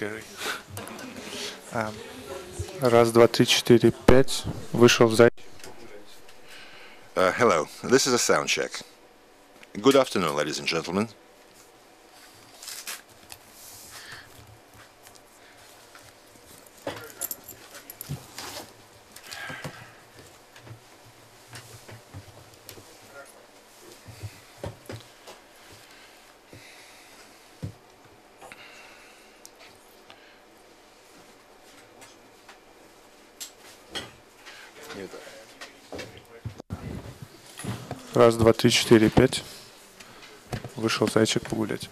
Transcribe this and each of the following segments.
scary. Раз, два, три, четыре, пять. Вышел зайчик. Hello, this is a sound check. Good afternoon, ladies and gentlemen. Раз, два, три, четыре, пять. Вышел зайчик погулять.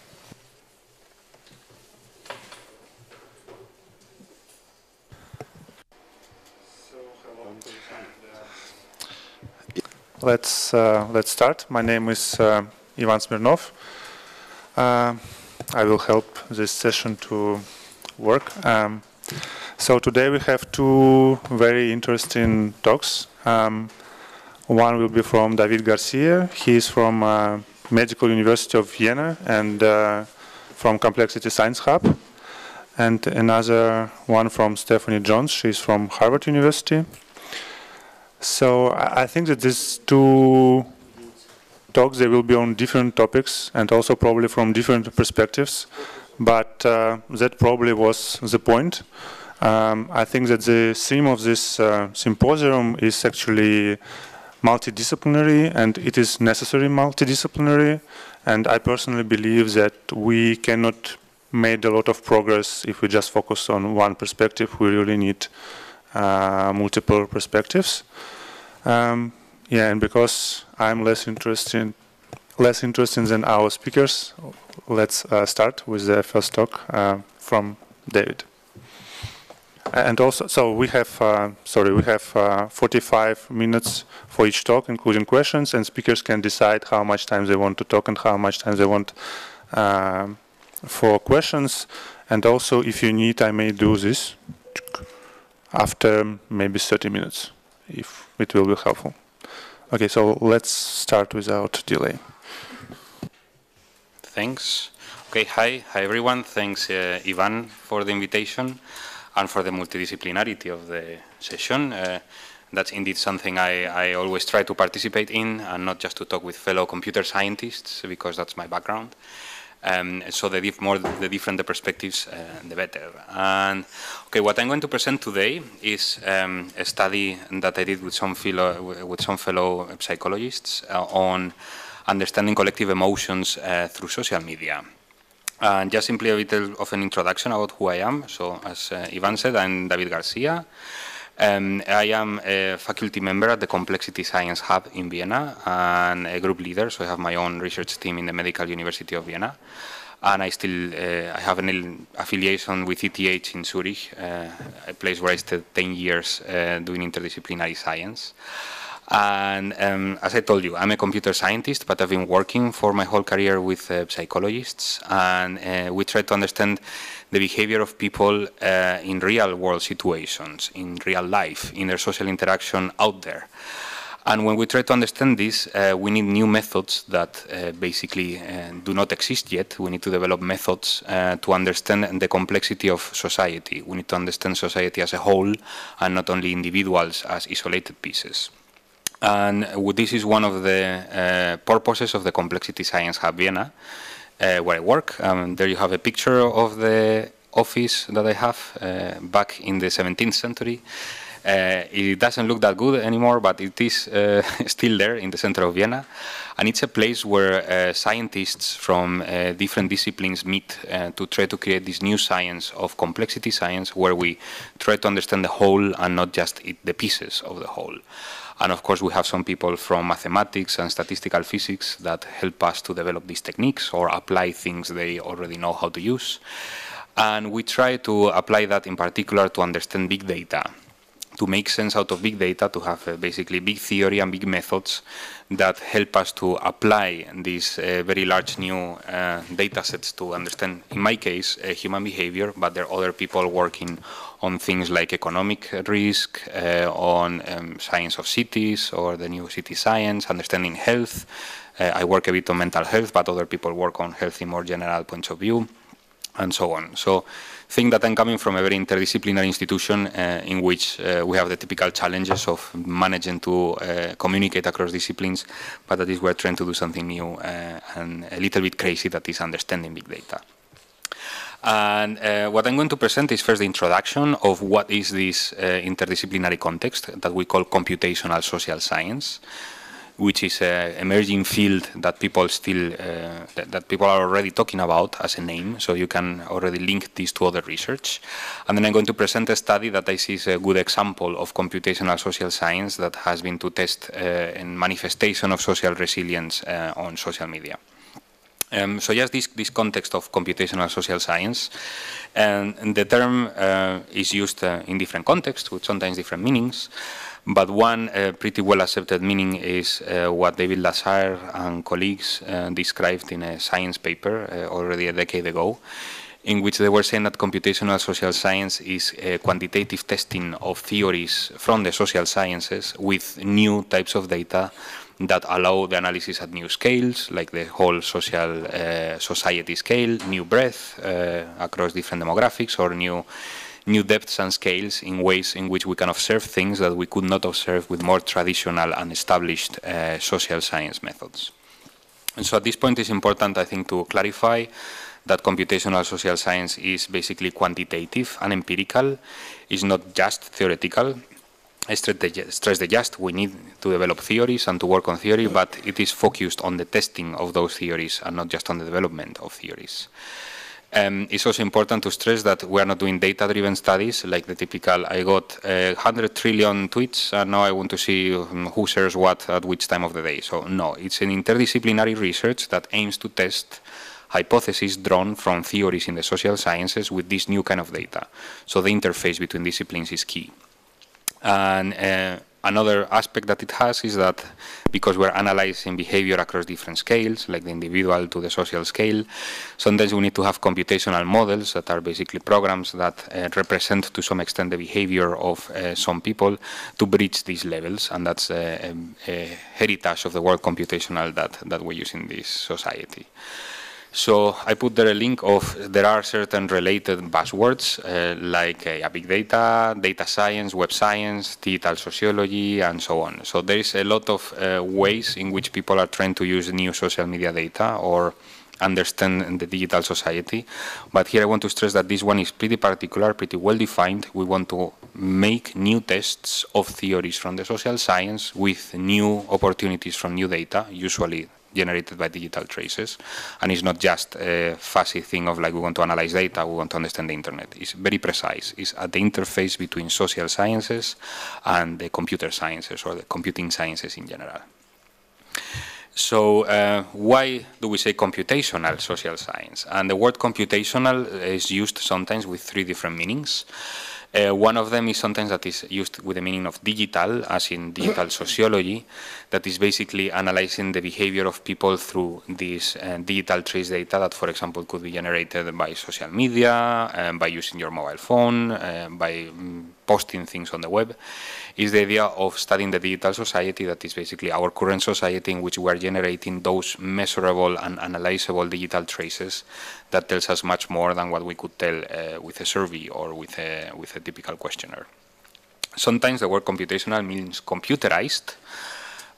Let's start. My name is Ivan Smirnov. I will help this session to work. So today we have two very interesting talks. One will be from David Garcia. He is from Medical University of Vienna and from Complexity Science Hub. And another one from Stephanie Jones. She's from Harvard University. So I think that these two talks, they will be on different topics and also probably from different perspectives. But that probably was the point. I think that the theme of this symposium is actually multidisciplinary, and it is necessary multidisciplinary. And I personally believe that we cannot make a lot of progress if we just focus on one perspective. We really need multiple perspectives. And because I'm less interested than our speakers, let's start with the first talk from David. And also, so we have 45 minutes for each talk, including questions, and speakers can decide how much time they want to talk and how much time they want for questions. And also, if you need, I may do this after maybe 30 minutes, if it will be helpful. Okay, so let's start without delay. Thanks. Okay, hi everyone. Thanks, Ivan, for the invitation and for the multidisciplinarity of the session. That's indeed something I always try to participate in, and not just to talk with fellow computer scientists, because that's my background. So the more the different the perspectives, the better. And okay, what I'm going to present today is a study that I did with some fellow psychologists on understanding collective emotions through social media. And just simply a little of an introduction about who I am. So, as Ivan said, I'm David Garcia. I am a faculty member at the Complexity Science Hub in Vienna and a group leader. So I have my own research team in the Medical University of Vienna. And I have an affiliation with ETH in Zurich, a place where I stayed 10 years doing interdisciplinary science. And as I told you, I'm a computer scientist, but I've been working for my whole career with psychologists, and we try to understand the behavior of people in real-world situations, in real life, in their social interaction out there. And when we try to understand this, we need new methods that basically do not exist yet. We need to develop methods to understand the complexity of society. We need to understand society as a whole and not only individuals as isolated pieces. And this is one of the purposes of the Complexity Science Hub Vienna, where I work. There you have a picture of the office that I have back in the 17th century. It doesn't look that good anymore, but it is still there in the center of Vienna. And it's a place where scientists from different disciplines meet to try to create this new science of complexity science, where we try to understand the whole and not just the pieces of the whole. And of course, we have some people from mathematics and statistical physics that help us to develop these techniques or apply things they already know how to use. And we try to apply that in particular to understand big data, to make sense out of big data, to have basically big theory and big methods that help us to apply these very large new data sets to understand, in my case, human behavior, but there are other people working on things like economic risk, on science of cities or the new city science, understanding health. I work a bit on mental health, but other people work on health in more general points of view. and so on. So think that I'm coming from a very interdisciplinary institution in which we have the typical challenges of managing to communicate across disciplines, but that is we're trying to do something new and a little bit crazy, that is understanding big data. And what I'm going to present is first the introduction of what is this interdisciplinary context that we call computational social science, which is an emerging field that people still that people are already talking about as a name. So you can already link this to other research. And then I'm going to present a study that I see is a good example of computational social science that has been to test a manifestation of social resilience on social media. So just this context of computational social science, and the term is used in different contexts with sometimes different meanings, but one pretty well accepted meaning is what David Lazare and colleagues described in a science paper already a decade ago, in which they were saying that computational social science is a quantitative testing of theories from the social sciences with new types of data that allow the analysis at new scales, like the whole social society scale, new breadth across different demographics, or new depths and scales in ways in which we can observe things that we could not observe with more traditional and established social science methods. And so at this point it's important, I think, to clarify that computational social science is basically quantitative and empirical. It's not just theoretical. I stress the just, we need to develop theories and to work on theory, but it is focused on the testing of those theories and not just on the development of theories. It's also important to stress that we are not doing data-driven studies like the typical, I got 100 trillion tweets and now I want to see who shares what at which time of the day. So no, it's an interdisciplinary research that aims to test hypotheses drawn from theories in the social sciences with this new kind of data. So the interface between disciplines is key. And another aspect that it has is that because we're analyzing behavior across different scales, like the individual to the social scale, sometimes we need to have computational models that are basically programs that represent to some extent the behavior of some people to bridge these levels, and that's a heritage of the world computational that we use in this society. So I put there a link of, there are certain related buzzwords like big data, data science, web science, digital sociology, and so on. So there is a lot of ways in which people are trying to use new social media data or understand the digital society. But here I want to stress that this one is pretty particular, pretty well defined. We want to make new tests of theories from the social science with new opportunities from new data, usually generated by digital traces, and it's not just a fuzzy thing of like we want to analyze data, we want to understand the internet. It's very precise. It's at the interface between social sciences and the computer sciences or the computing sciences in general. So why do we say computational social science? And the word computational is used sometimes with three different meanings. One of them is sometimes that is used with the meaning of digital, as in digital sociology, that is basically analyzing the behavior of people through this digital trace data that, for example, could be generated by social media, by using your mobile phone, by posting things on the web. Is the idea of studying the digital society, that is basically our current society in which we are generating those measurable and analyzable digital traces that tells us much more than what we could tell with a survey or with a typical questionnaire. Sometimes the word computational means computerized,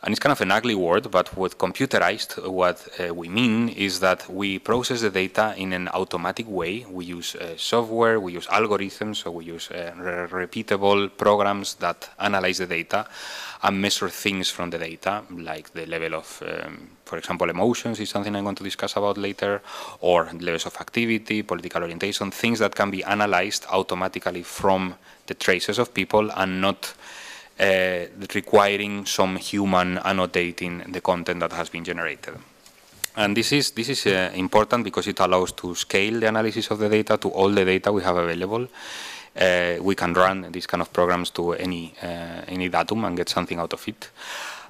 and it's kind of an ugly word, but with computerized, what we mean is that we process the data in an automatic way. We use software, we use algorithms, so we use repeatable programs that analyze the data and measure things from the data, like the level of, for example, emotions is something I'm going to discuss about later, or levels of activity, political orientation, things that can be analyzed automatically from the traces of people and not requiring some human annotating the content that has been generated. And this is important because it allows to scale the analysis of the data to all the data we have available. We can run these kind of programs to any datum and get something out of it.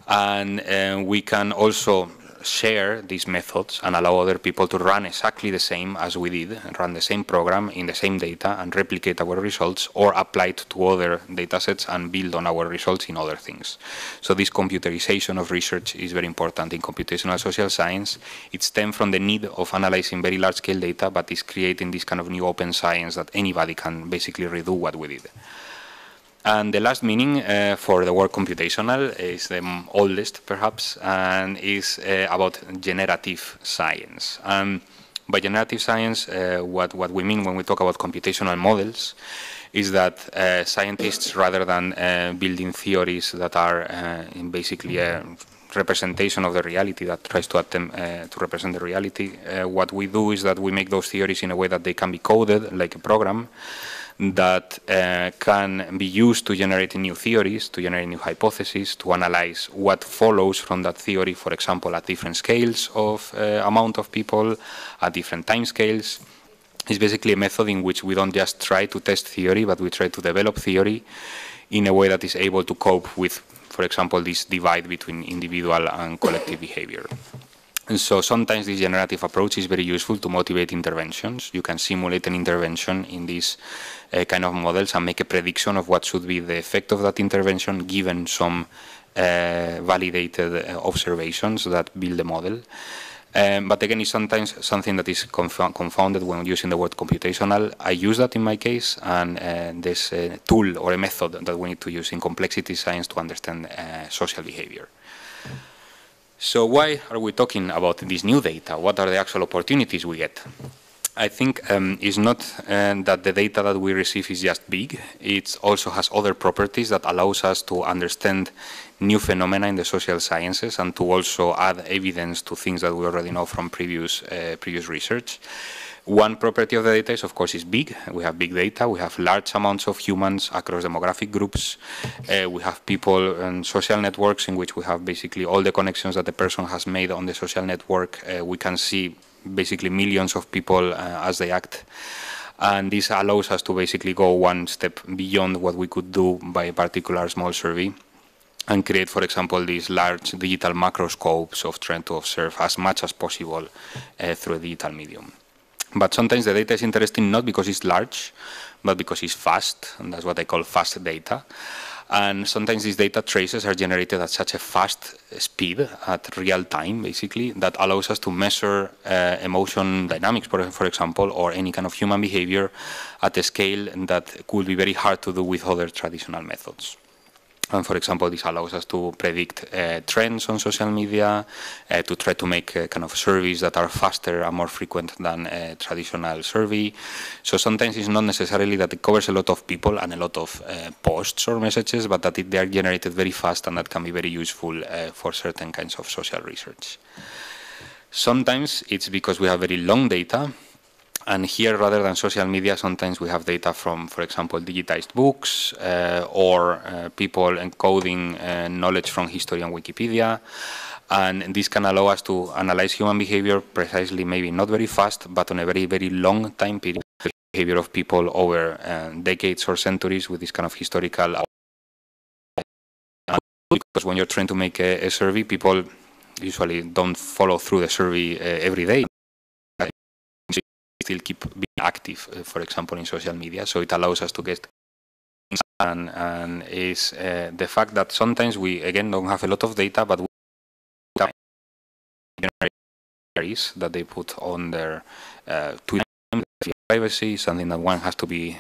And we can also share these methods and allow other people to run exactly the same as we did, run the same program in the same data and replicate our results, or apply it to other data sets and build on our results in other things. So this computerization of research is very important in computational social science. It stems from the need of analyzing very large-scale data, but is creating this kind of new open science that anybody can basically redo what we did. And the last meaning for the word computational is the oldest, perhaps, and is about generative science. By generative science, what we mean when we talk about computational models is that scientists, rather than building theories that are basically a representation of the reality that tries to attempt to represent the reality, what we do is that we make those theories in a way that they can be coded like a program, that can be used to generate new theories, to generate new hypotheses, to analyze what follows from that theory, for example, at different scales of amount of people, at different time scales. It's basically a method in which we don't just try to test theory, but we try to develop theory in a way that is able to cope with, for example, this divide between individual and collective behavior. And so sometimes this generative approach is very useful to motivate interventions. You can simulate an intervention in these kind of models and make a prediction of what should be the effect of that intervention given some validated observations that build the model. But again, it's sometimes something that is confounded when using the word computational. I use that in my case, and there's a tool or a method that we need to use in complexity science to understand social behavior. So why are we talking about this new data? What are the actual opportunities we get? I think it's not that the data that we receive is just big. It also has other properties that allows us to understand new phenomena in the social sciences and to also add evidence to things that we already know from previous research. One property of the data is, of course, is big. We have big data. We have large amounts of humans across demographic groups. We have people and social networks in which we have basically all the connections that the person has made on the social network. We can see basically millions of people as they act. And this allows us to basically go one step beyond what we could do by a particular small survey and create, for example, these large digital macroscopes of trying to observe as much as possible through a digital medium. But sometimes the data is interesting not because it's large, but because it's fast, and that's what I call fast data. And sometimes these data traces are generated at such a fast speed, at real time, basically, that allows us to measure emotion dynamics, for example, or any kind of human behavior at a scale that could be very hard to do with other traditional methods. And for example, this allows us to predict trends on social media, to try to make kind of surveys that are faster and more frequent than a traditional survey. So sometimes it's not necessarily that it covers a lot of people and a lot of posts or messages, but that they are generated very fast and that can be very useful for certain kinds of social research. Sometimes it's because we have very long data. And here, rather than social media, sometimes we have data from, for example, digitized books or people encoding knowledge from history and Wikipedia. And this can allow us to analyze human behavior precisely, maybe not very fast, but on a very, very long time period, behavior of people over decades or centuries with this kind of historical. Because when you're trying to make a survey, people usually don't follow through the survey every day. Still keep being active, for example, in social media. So it allows us to get and is the fact that sometimes we, again, don't have a lot of data, but we have that they put on their Twitter. Privacy is something that one has to be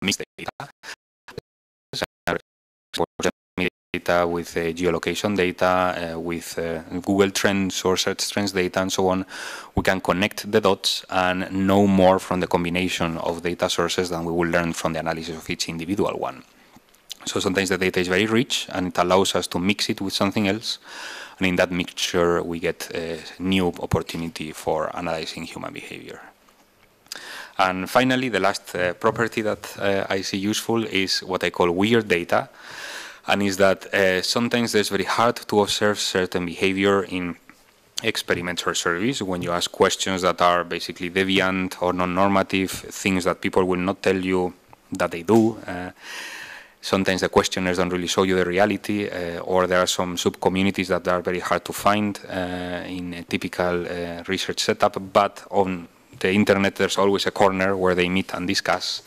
mixed data. Data with geolocation data, with Google Trends or Search Trends data and so on, we can connect the dots and know more from the combination of data sources than we will learn from the analysis of each individual one. So sometimes the data is very rich and it allows us to mix it with something else, and in that mixture we get a new opportunity for analyzing human behavior. And finally, the last property that I see useful is what I call weird data. And is that sometimes it's very hard to observe certain behavior in experiments or surveys when you ask questions that are basically deviant or non-normative, things that people will not tell you that they do. Sometimes the questionnaires don't really show you the reality, or there are some sub-communities that are very hard to find in a typical research setup, but on the internet there's always a corner where they meet and discuss.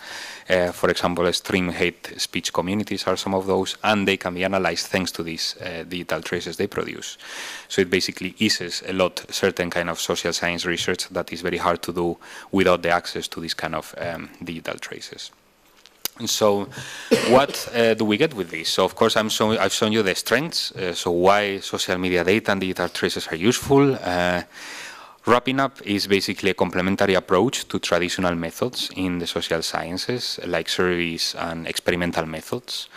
For example, extreme hate speech communities are some of those, and they can be analyzed thanks to these digital traces they produce. So it basically eases a lot certain kind of social science research that is very hard to do without the access to these kind of digital traces. And so what do we get with this? So of course I've shown you the strengths, so why social media data and digital traces are useful. Wrapping up is basically a complementary approach to traditional methods in the social sciences, like surveys and experimental methods.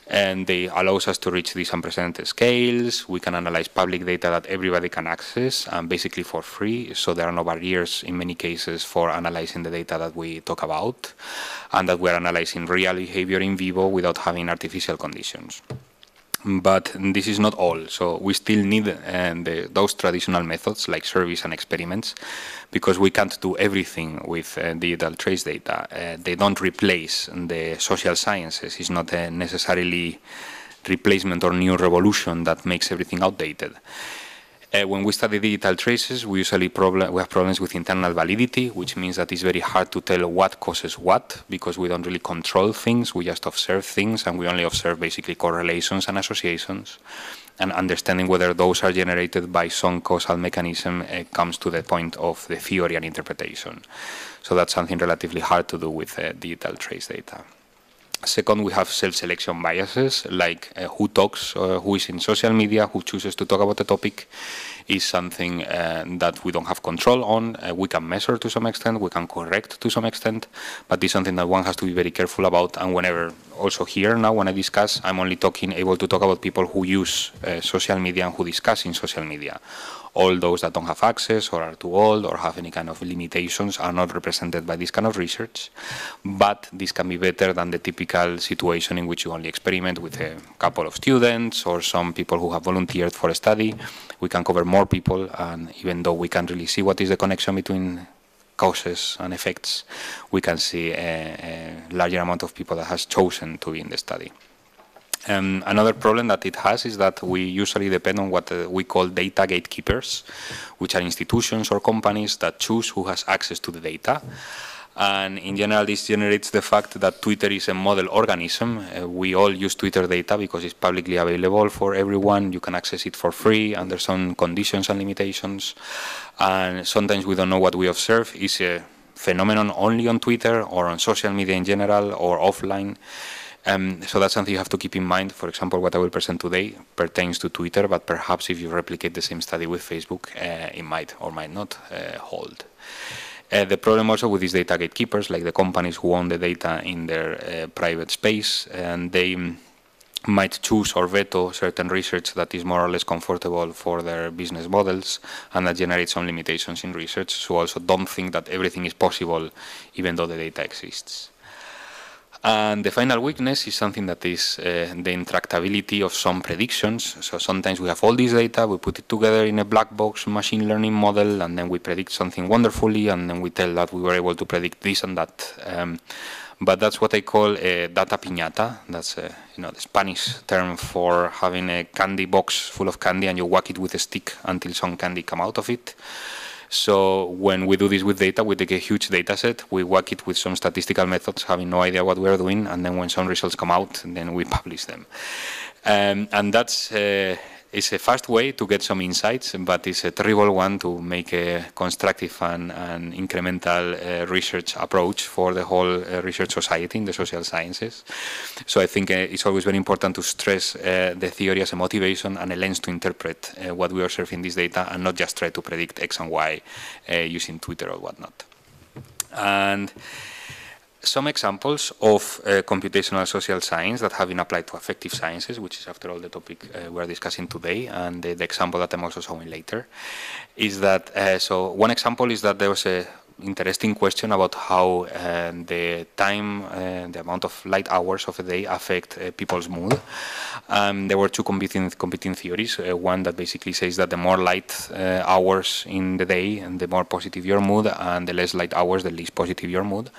And they allows us to reach these unprecedented scales. We can analyze public data that everybody can access, basically for free. So there are no barriers in many cases for analyzing the data that we talk about, and that we're analyzing real behavior in vivo without having artificial conditions. But this is not all, so we still need those traditional methods like surveys and experiments, because we can't do everything with digital trace data. They don't replace the social sciences. It's not a necessarily replacement or new revolution that makes everything outdated. When we study digital traces, we usually have problems with internal validity, which means that it's very hard to tell what causes what, because we don't really control things, we just observe things, and we only observe basically correlations and associations. And understanding whether those are generated by some causal mechanism comes to the point of the theory and interpretation. So that's something relatively hard to do with digital trace data. Second, we have self-selection biases, like who talks, who is in social media, who chooses to talk about a topic, is something that we don't have control on. We can measure to some extent, we can correct to some extent, but it's something that one has to be very careful about. And whenever, also here now, when I discuss, I'm only able to talk about people who use social media and who discuss in social media. All those that don't have access or are too old or have any kind of limitations are not represented by this kind of research. But this can be better than the typical situation in which you only experiment with a couple of students or some people who have volunteered for a study. We can cover more people, and even though we can't really see what is the connection between causes and effects, we can see a larger amount of people that has chosen to be in the study. Another problem that it has is that we usually depend on what we call data gatekeepers, which are institutions or companies that choose who has access to the data. And in general, this generates the fact that Twitter is a model organism. We all use Twitter data because it's publicly available for everyone. You can access it for free under some conditions and limitations. And sometimes we don't know what we observe is a phenomenon only on Twitter or on social media in general or offline. So that's something you have to keep in mind. For example, what I will present today pertains to Twitter, but perhaps if you replicate the same study with Facebook, it might or might not hold. The problem also with these data gatekeepers, like the companies who own the data in their private space, and they might choose or veto certain research that is more or less comfortable for their business models, and that generates some limitations in research. So also don't think that everything is possible even though the data exists. And the final weakness is something that is the intractability of some predictions. So sometimes we have all this data, we put it together in a black box machine learning model, and then we predict something wonderfully, and then we tell that we were able to predict this and that. But that's what I call a data piñata. That's the Spanish term for having a candy box full of candy and you whack it with a stick until some candy come out of it. So when we do this with data, we take a huge data set, we whack it with some statistical methods, having no idea what we are doing, and then when some results come out, then we publish them. And that's it's a fast way to get some insights, but it's a terrible one to make a constructive and incremental research approach for the whole research society in the social sciences. So I think it's always very important to stress the theory as a motivation and a lens to interpret what we observe in this data, and not just try to predict X and Y using Twitter or whatnot. And some examples of computational social science that have been applied to affective sciences, which is after all the topic we're discussing today, and the example that I'm also showing later, is that, so one example is that there was a interesting question about how the time, the amount of light hours of a day affect people's mood. There were two competing theories. One that basically says that the more light hours in the day, and the more positive your mood, and the less light hours, the least positive your mood.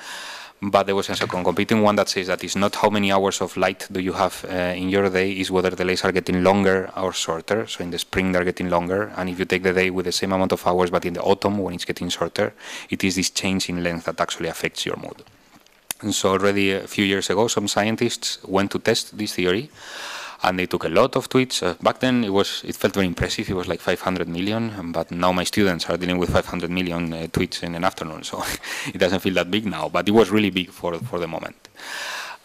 But there was a second competing one that says that it's not how many hours of light do you have in your day, is whether the days are getting longer or shorter. So in the spring they're getting longer, and if you take the day with the same amount of hours, but in the autumn when it's getting shorter, it is this change in length that actually affects your mood. And so already a few years ago, some scientists went to test this theory, and they took a lot of tweets. Back then it felt very impressive. It was like 500 million, but now my students are dealing with 500 million tweets in an afternoon, so it doesn't feel that big now, but it was really big for the moment.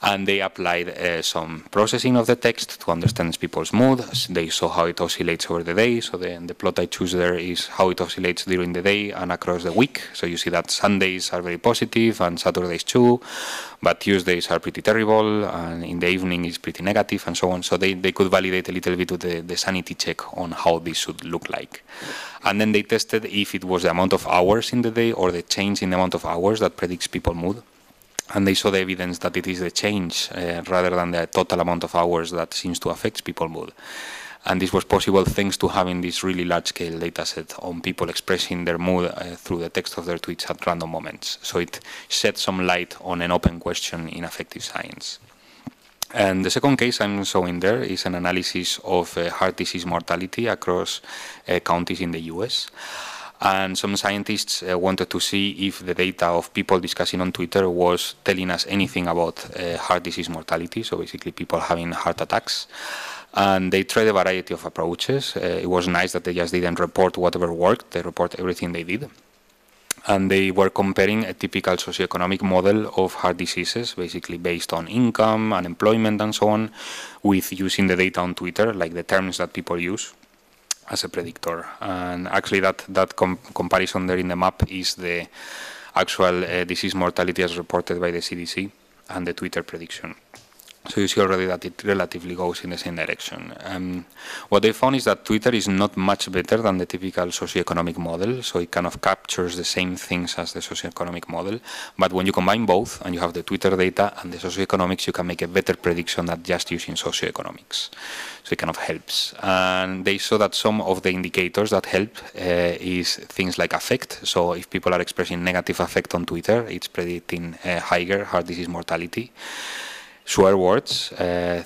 And they applied some processing of the text to understand people's mood. They saw how it oscillates over the day. So the plot I choose there is how it oscillates during the day and across the week. So you see that Sundays are very positive and Saturdays too, but Tuesdays are pretty terrible, and in the evening is pretty negative, and so on. So they could validate a little bit with the sanity check on how this should look like. And then they tested if it was the amount of hours in the day or the change in the amount of hours that predicts people's mood. And they saw the evidence that it is the change rather than the total amount of hours that seems to affect people's mood. And this was possible thanks to having this really large-scale data set on people expressing their mood through the text of their tweets at random moments. So it shed some light on an open question in affective science. And the second case I'm showing there is an analysis of heart disease mortality across counties in the US. And some scientists wanted to see if the data of people discussing on Twitter was telling us anything about heart disease mortality, so basically people having heart attacks. And they tried a variety of approaches. It was nice that they just didn't report whatever worked, they report everything they did. And they were comparing a typical socioeconomic model of heart diseases, basically based on income, unemployment, and so on, with using the data on Twitter, like the terms that people use, as a predictor. And actually that comparison there in the map is the actual disease mortality as reported by the CDC and the Twitter prediction. So you see already that it relatively goes in the same direction. What they found is that Twitter is not much better than the typical socioeconomic model, so it kind of captures the same things as the socioeconomic model, but when you combine both and you have the Twitter data and the socioeconomics, you can make a better prediction than just using socioeconomics. So it kind of helps. And they saw that some of the indicators that help is things like affect. So if people are expressing negative affect on Twitter, it's predicting higher heart disease mortality. Swear words,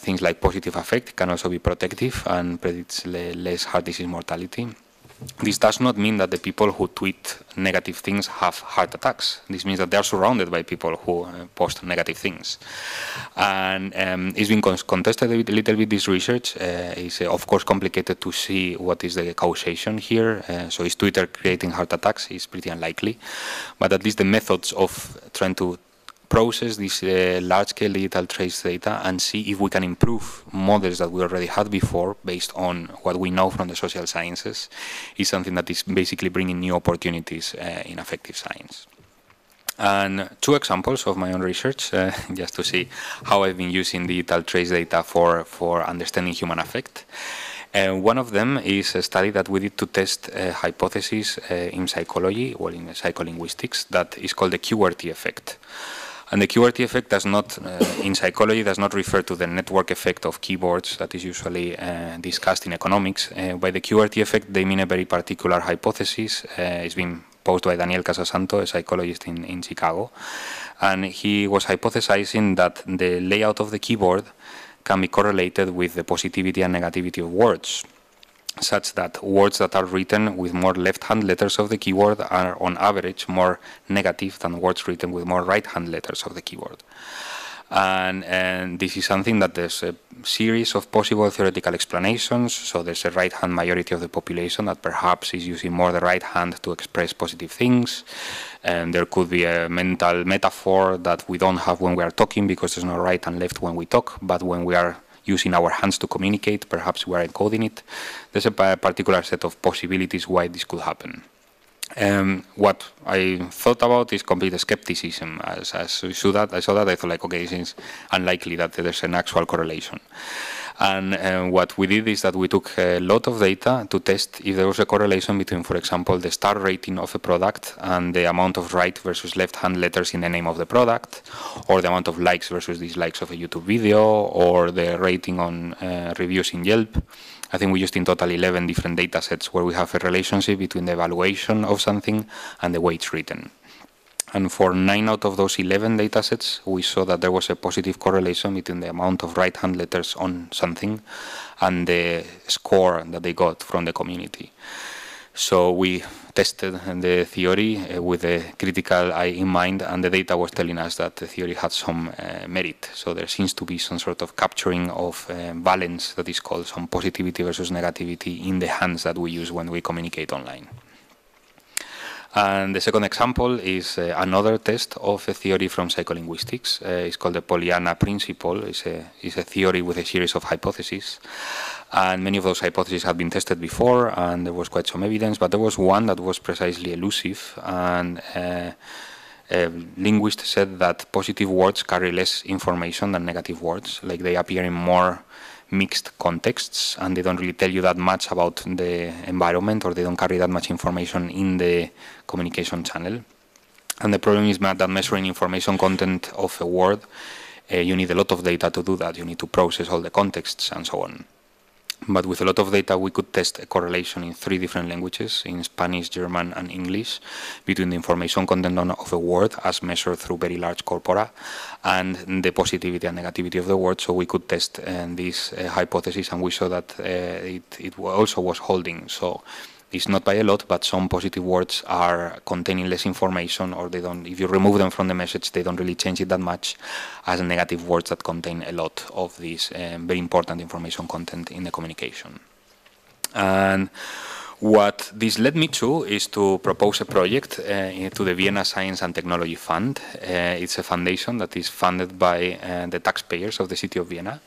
things like positive affect, can also be protective and predicts less heart disease mortality. This does not mean that the people who tweet negative things have heart attacks. This means that they are surrounded by people who post negative things. And it's been contested a little bit, this research. It's of course complicated to see what is the causation here. So is Twitter creating heart attacks? It's pretty unlikely. But at least the methods of trying to process this large-scale digital trace data and see if we can improve models that we already had before based on what we know from the social sciences is something that is basically bringing new opportunities in affective science. And two examples of my own research, just to see how I've been using digital trace data for understanding human affect. One of them is a study that we did to test a hypothesis in psychology, or in psycholinguistics, that is called the QWERTY effect. And the QWERTY effect does not, in psychology, does not refer to the network effect of keyboards that is usually discussed in economics. By the QWERTY effect, they mean a very particular hypothesis. It's been posed by Daniel Casasanto, a psychologist in Chicago. And he was hypothesizing that the layout of the keyboard can be correlated with the positivity and negativity of words, such that words that are written with more left-hand letters of the keyboard are on average more negative than words written with more right-hand letters of the keyboard. And this is something that there's a series of possible theoretical explanations. So there's a right-hand majority of the population that perhaps is using more the right hand to express positive things. And there could be a mental metaphor that we don't have when we are talking because there's no right and left when we talk, but when we are using our hands to communicate, perhaps we are encoding it. There's a particular set of possibilities why this could happen. What I thought about is complete skepticism. As I saw that, I thought, like, okay, it seems unlikely that there's an actual correlation. And what we did is that we took a lot of data to test if there was a correlation between, for example, the star rating of a product and the amount of right versus left-hand letters in the name of the product, or the amount of likes versus dislikes of a YouTube video, or the rating on reviews in Yelp. I think we used in total 11 different data sets where we have a relationship between the evaluation of something and the way it's written. And for 9 out of those 11 datasets, we saw that there was a positive correlation between the amount of right-hand letters on something and the score that they got from the community. So we tested the theory with a critical eye in mind, and the data was telling us that the theory had some merit. So there seems to be some sort of capturing of balance that is called some positivity versus negativity in the hands that we use when we communicate online. And the second example is another test of a theory from psycholinguistics. It's called the Pollyanna principle. It's a theory with a series of hypotheses. And many of those hypotheses had been tested before, and there was quite some evidence, but there was one that was precisely elusive. And a linguist said that positive words carry less information than negative words, like they appear in more mixed contexts, and they don't really tell you that much about the environment, or they don't carry that much information in the communication channel. And the problem is that measuring information content of a word, you need a lot of data to do that. You need to process all the contexts and so on. But with a lot of data, we could test a correlation in 3 different languages, in Spanish, German, and English, between the information content of a word as measured through very large corpora and the positivity and negativity of the word. So we could test this hypothesis, and we saw that it also was holding. So it's not by a lot, but some positive words are containing less information, or they don't, if you remove them from the message, they don't really change it that much as negative words that contain a lot of this very important information content in the communication. And what this led me to is to propose a project to the Vienna Science and Technology Fund. It's a foundation that is funded by the taxpayers of the city of Vienna,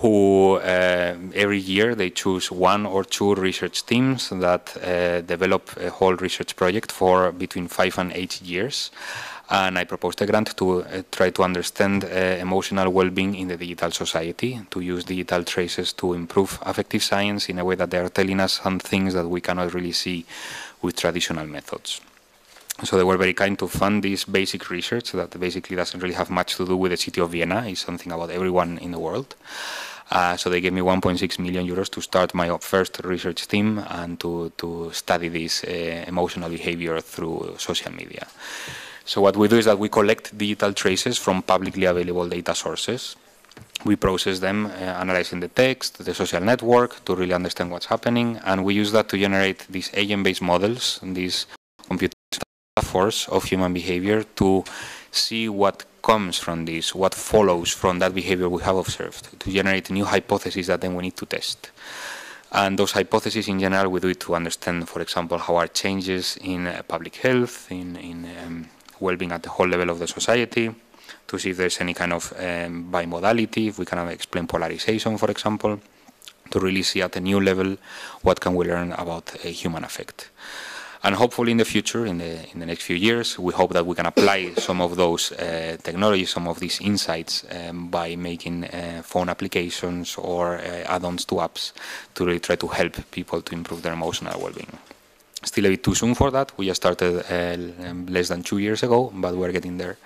who every year they choose 1 or 2 research teams that develop a whole research project for between 5 and 8 years. And I proposed a grant to try to understand emotional well-being in the digital society, to use digital traces to improve affective science in a way that they are telling us some things that we cannot really see with traditional methods. So they were very kind to fund this basic research that basically doesn't really have much to do with the city of Vienna. It's something about everyone in the world. So they gave me 1.6 million euros to start my first research team and to study this emotional behavior through social media. So what we do is that we collect digital traces from publicly available data sources. We process them, analyzing the text, the social network, to really understand what's happening, and we use that to generate these agent-based models, these computer force of human behavior, to see what comes from this, what follows from that behavior we have observed, to generate new hypotheses that then we need to test. And those hypotheses in general, we do it to understand, for example, how are changes in public health, in well-being at the whole level of the society, to see if there's any kind of bimodality, if we can explain polarization, for example, to really see at a new level what can we learn about a human affect. And hopefully in the future, in the next few years, we hope that we can apply some of those technologies, some of these insights by making phone applications or add-ons to apps to really try to help people to improve their emotional well-being. Still a bit too soon for that. We just started less than 2 years ago, but we're getting there.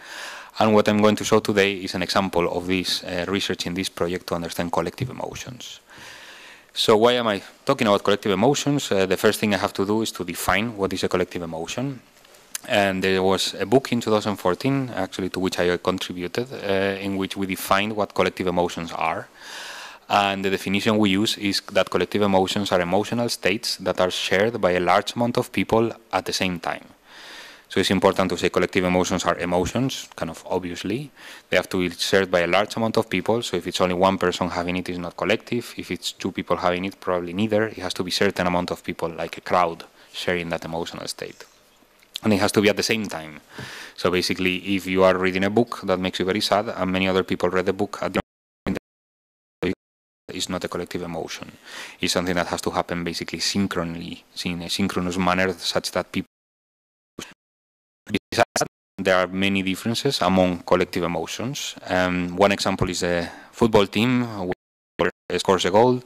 And what I'm going to show today is an example of this research in this project to understand collective emotions. So why am I talking about collective emotions? The first thing I have to do is to define what is a collective emotion. And there was a book in 2014, actually, to which I contributed, in which we defined what collective emotions are. And the definition we use is that collective emotions are emotional states that are shared by a large amount of people at the same time. So it's important to say collective emotions are emotions, kind of obviously. They have to be shared by a large amount of people. So if it's only one person having it, it's not collective. If it's 2 people having it, probably neither. It has to be a certain amount of people, like a crowd, sharing that emotional state. And it has to be at the same time. So basically, if you are reading a book that makes you very sad, and many other people read the book at the same time, it's not a collective emotion. It's something that has to happen basically synchronously, in a synchronous manner, such that people. Besides that, there are many differences among collective emotions. One example is a football team where scores a goal.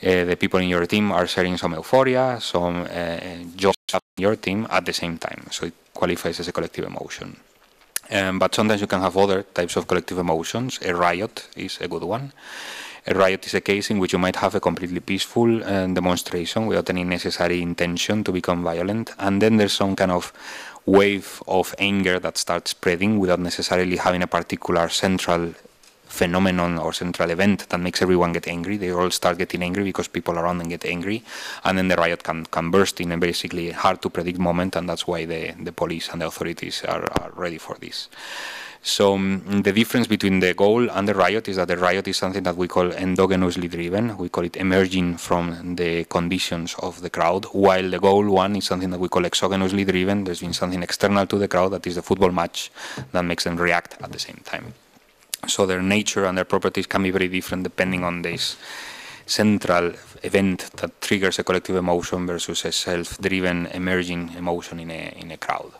The people in your team are sharing some euphoria, some joy in your team at the same time. So it qualifies as a collective emotion. But sometimes you can have other types of collective emotions. A riot is a good one. A riot is a case in which you might have a completely peaceful demonstration without any necessary intention to become violent, and then there's some kind of wave of anger that starts spreading without necessarily having a particular central phenomenon or central event that makes everyone get angry. They all start getting angry because people around them get angry, and then the riot can burst in a basically hard to predict moment, and that's why the police and the authorities are ready for this. So the difference between the goal and the riot is that the riot is something that we call endogenously driven. We call it emerging from the conditions of the crowd, while the goal one is something that we call exogenously driven. There's been something external to the crowd, that is the football match, that makes them react at the same time. So their nature and their properties can be very different depending on this central event that triggers a collective emotion versus a self-driven emerging emotion in a crowd.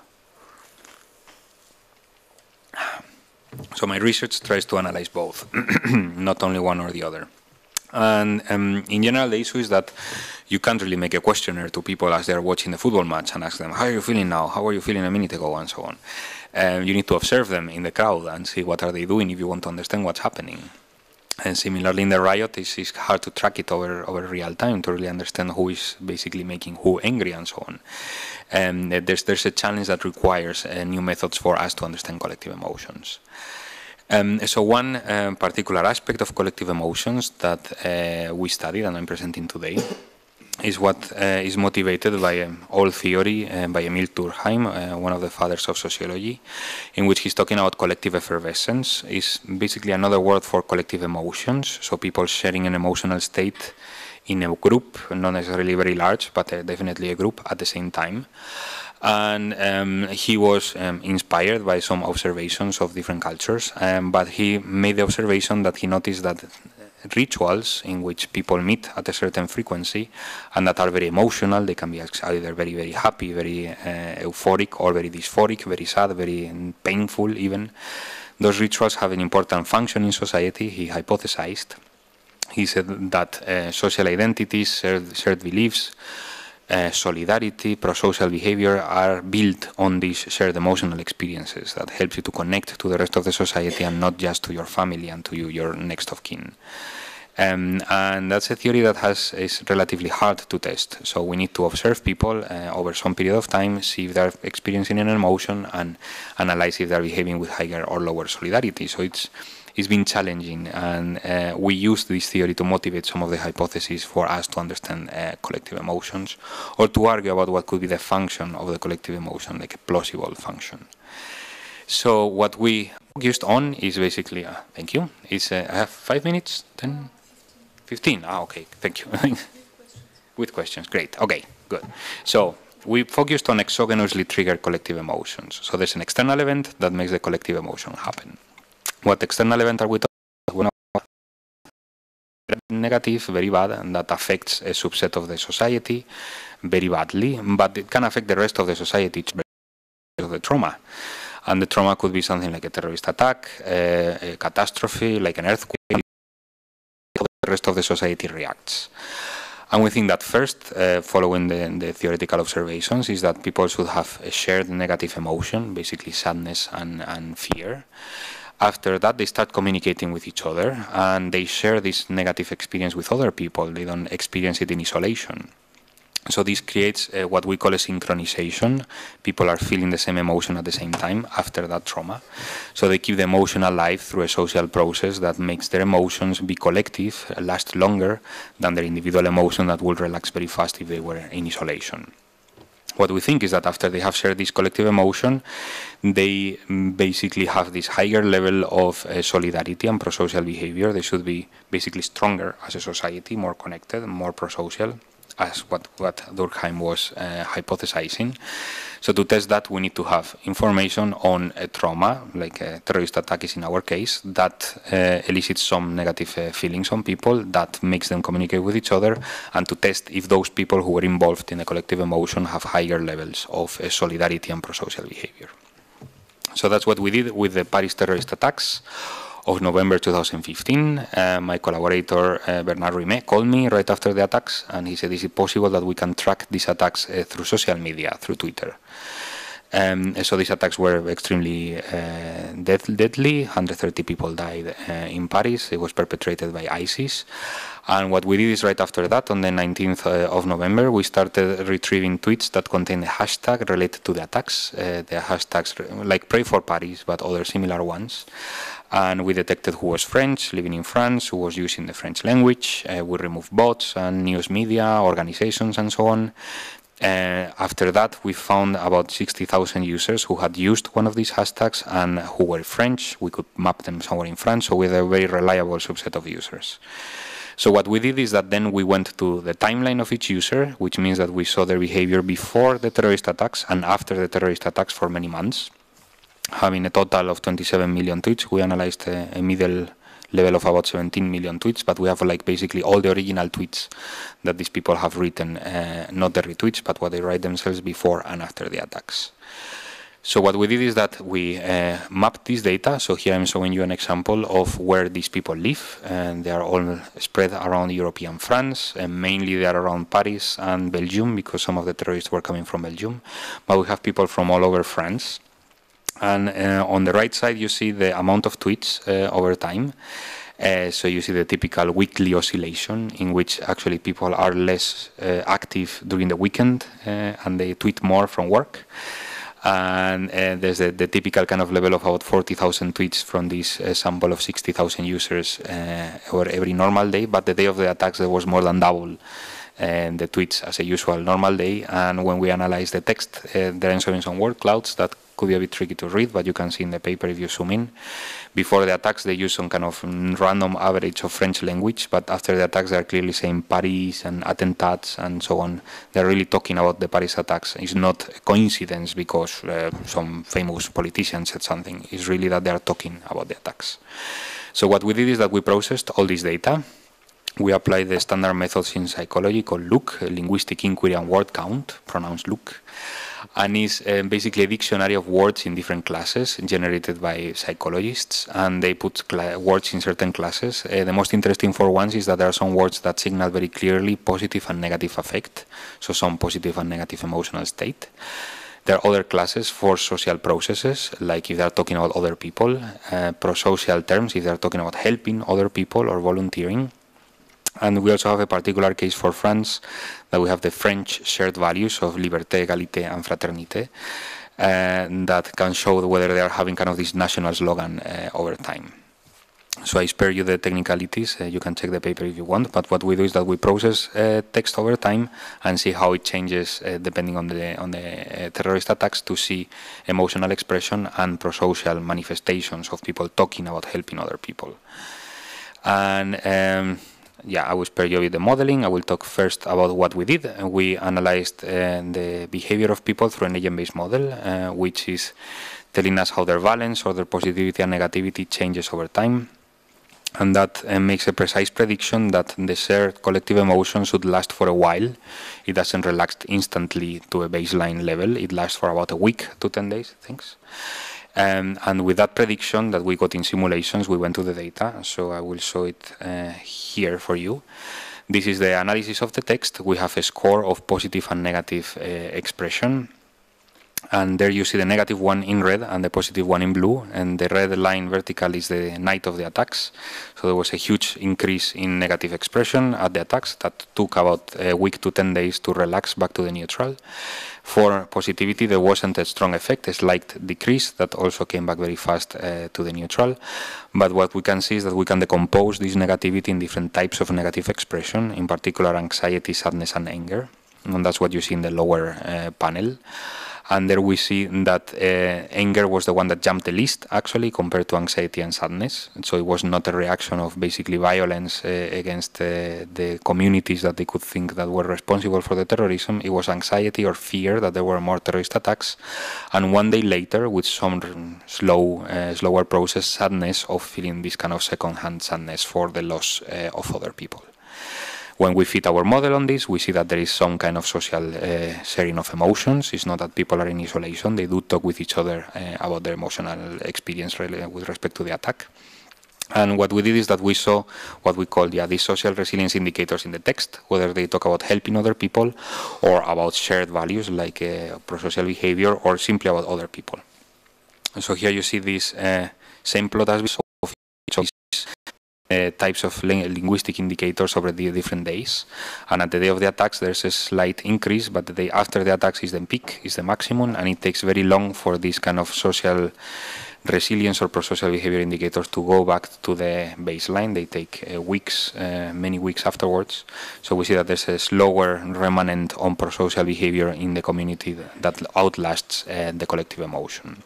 So my research tries to analyze both, not only one or the other. And in general, the issue is that you can't really make a questionnaire to people as they're watching the football match and ask them, how are you feeling now? How are you feeling a minute ago? And so on. You need to observe them in the crowd and see what are they doing if you want to understand what's happening. And similarly in the riot, it's hard to track it over real time to really understand who is basically making who angry and so on. And there's a challenge that requires new methods for us to understand collective emotions. So one particular aspect of collective emotions that we studied and I'm presenting today is what is motivated by old theory by Emil Durkheim, one of the fathers of sociology, in which he's talking about collective effervescence. Is basically another word for collective emotions, so people sharing an emotional state in a group, not necessarily very large, but definitely a group at the same time. And he was inspired by some observations of different cultures, but he made the observation that he noticed that rituals in which people meet at a certain frequency and that are very emotional, they can be either very, very happy, very euphoric, or very dysphoric, very sad, very painful even. Those rituals have an important function in society, he hypothesized. He said that social identities, shared beliefs, solidarity, pro-social behavior are built on these shared emotional experiences that helps you to connect to the rest of the society and not just to your family and to your next of kin. And that's a theory that is relatively hard to test. So we need to observe people over some period of time, see if they're experiencing an emotion, and analyze if they're behaving with higher or lower solidarity. So it's been challenging, and we use this theory to motivate some of the hypotheses for us to understand collective emotions, or to argue about what could be the function of the collective emotion, like a plausible function. So what we focused on is basically, thank you, I have 5 minutes, 10, 15, okay, thank you. With questions, great, okay, good. So we focused on exogenously triggered collective emotions. So there's an external event that makes the collective emotion happen. What external event are we talking about? Negative, very bad, and that affects a subset of the society very badly, but it can affect the rest of the society because of the trauma. And the trauma could be something like a terrorist attack, a catastrophe, like an earthquake. The rest of the society reacts. And we think that first, following the theoretical observations, is that people should have a shared negative emotion, basically sadness and fear. After that, they start communicating with each other, and they share this negative experience with other people. They don't experience it in isolation. So this creates what we call a synchronization. People are feeling the same emotion at the same time after that trauma. So they keep the emotion alive through a social process that makes their emotions be collective, last longer than their individual emotion that will relax very fast if they were in isolation. What we think is that after they have shared this collective emotion, they basically have this higher level of solidarity and pro-social behavior. They should be basically stronger as a society, more connected, more pro-social, as what Durkheim was hypothesizing. So to test that, we need to have information on a trauma, like a terrorist attack is in our case, that elicits some negative feelings on people, that makes them communicate with each other, and to test if those people who were involved in a collective emotion have higher levels of solidarity and pro-social behavior. So that's what we did with the Paris terrorist attacks of November 2015. My collaborator Bernard Rimet called me right after the attacks, and he said, is it possible that we can track these attacks through social media, through Twitter? So these attacks were extremely deadly. 130 people died in Paris. It was perpetrated by ISIS. And what we did is right after that, on the 19th of November, we started retrieving tweets that contain a hashtag related to the attacks, the hashtags like Pray for Paris, but other similar ones. And we detected who was French, living in France, who was using the French language. We removed bots and news media, organizations, and so on. After that, we found about 60,000 users who had used one of these hashtags and who were French. We could map them somewhere in France, so with a very reliable subset of users. So what we did is that then we went to the timeline of each user, which means that we saw their behavior before the terrorist attacks and after the terrorist attacks for many months. Having a total of 27 million tweets, we analyzed a middle level of about 17 million tweets, but we have like basically all the original tweets that these people have written, not the retweets, but what they write themselves before and after the attacks. So what we did is that we mapped this data. So here I'm showing you an example of where these people live, and they are all spread around European France, and mainly they are around Paris and Belgium, because some of the terrorists were coming from Belgium, but we have people from all over France. And on the right side, you see the amount of tweets over time. So you see the typical weekly oscillation in which actually people are less active during the weekend and they tweet more from work. And there's the typical kind of level of about 40,000 tweets from this sample of 60,000 users over every normal day. But the day of the attacks, there was more than double the tweets as a usual normal day. And when we analyze the text, there are some word clouds that could be a bit tricky to read, but you can see in the paper if you zoom in. Before the attacks, they use some kind of random average of French language, but after the attacks, they are clearly saying Paris and attentats and so on. They're really talking about the Paris attacks. It's not a coincidence because some famous politician said something. It's really that they are talking about the attacks. So what we did is that we processed all this data. We applied the standard methods in psychology called LOOK, Linguistic Inquiry and Word Count, pronounced LOOK, and is basically a dictionary of words in different classes generated by psychologists, and they put words in certain classes. The most interesting for ones is that there are some words that signal very clearly positive and negative affect, so some positive and negative emotional state. There are other classes for social processes, like if they are talking about other people, pro-social terms if they are talking about helping other people or volunteering. And we also have a particular case for France, that we have the French shared values of liberté, égalité, and fraternité, that can show whether they are having kind of this national slogan over time. So I spare you the technicalities. You can check the paper if you want. But what we do is that we process text over time and see how it changes depending on the terrorist attacks, to see emotional expression and pro-social manifestations of people talking about helping other people. And yeah, I will spare you with the modeling. I will talk first about what we did. We analyzed the behavior of people through an agent-based model, which is telling us how their valence or their positivity and negativity changes over time. And that makes a precise prediction that the shared collective emotion should last for a while. It doesn't relax instantly to a baseline level. It lasts for about a week to 10 days, thanks. And with that prediction that we got in simulations, we went to the data. So I will show it here for you. This is the analysis of the text. We have a score of positive and negative expression. And there you see the negative one in red and the positive one in blue. And the red line vertical is the night of the attacks. So there was a huge increase in negative expression at the attacks that took about a week to 10 days to relax back to the neutral. For positivity, there wasn't a strong effect, a slight decrease that also came back very fast to the neutral. But what we can see is that we can decompose this negativity in different types of negative expression, in particular anxiety, sadness, and anger. And that's what you see in the lower panel. And there we see that anger was the one that jumped the least, actually, compared to anxiety and sadness. And so it was not a reaction of basically violence against the communities that they could think that were responsible for the terrorism. It was anxiety or fear that there were more terrorist attacks. And one day later, with some slower process, sadness of feeling this kind of second-hand sadness for the loss of other people. When we fit our model on this, we see that there is some kind of social sharing of emotions. It's not that people are in isolation. They do talk with each other about their emotional experience with respect to the attack. And what we did is that we saw what we call these social resilience indicators in the text, whether they talk about helping other people or about shared values like pro-social behavior or simply about other people. So here you see this same plot as we saw of each of these types of linguistic indicators over the different days. And at the day of the attacks, there's a slight increase, but the day after the attacks is the peak, is the maximum, and it takes very long for this kind of social resilience or prosocial behavior indicators to go back to the baseline. They take weeks, many weeks afterwards. So we see that there's a slower remnant on prosocial behavior in the community that outlasts the collective emotion.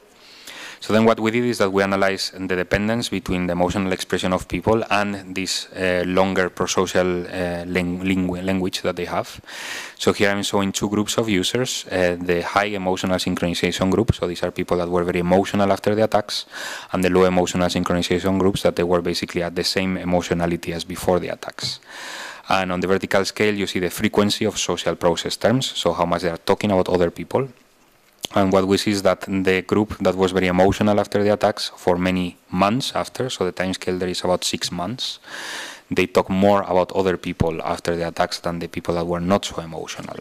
So then what we did is that we analyzed the dependence between the emotional expression of people and this longer prosocial language that they have. So here I'm showing two groups of users, the high emotional synchronization group, so these are people that were very emotional after the attacks, and the low emotional synchronization groups that they were basically at the same emotionality as before the attacks. And on the vertical scale, you see the frequency of social process terms, so how much they are talking about other people. And what we see is that the group that was very emotional after the attacks for many months after, so the time scale there is about 6 months, they talk more about other people after the attacks than the people that were not so emotional.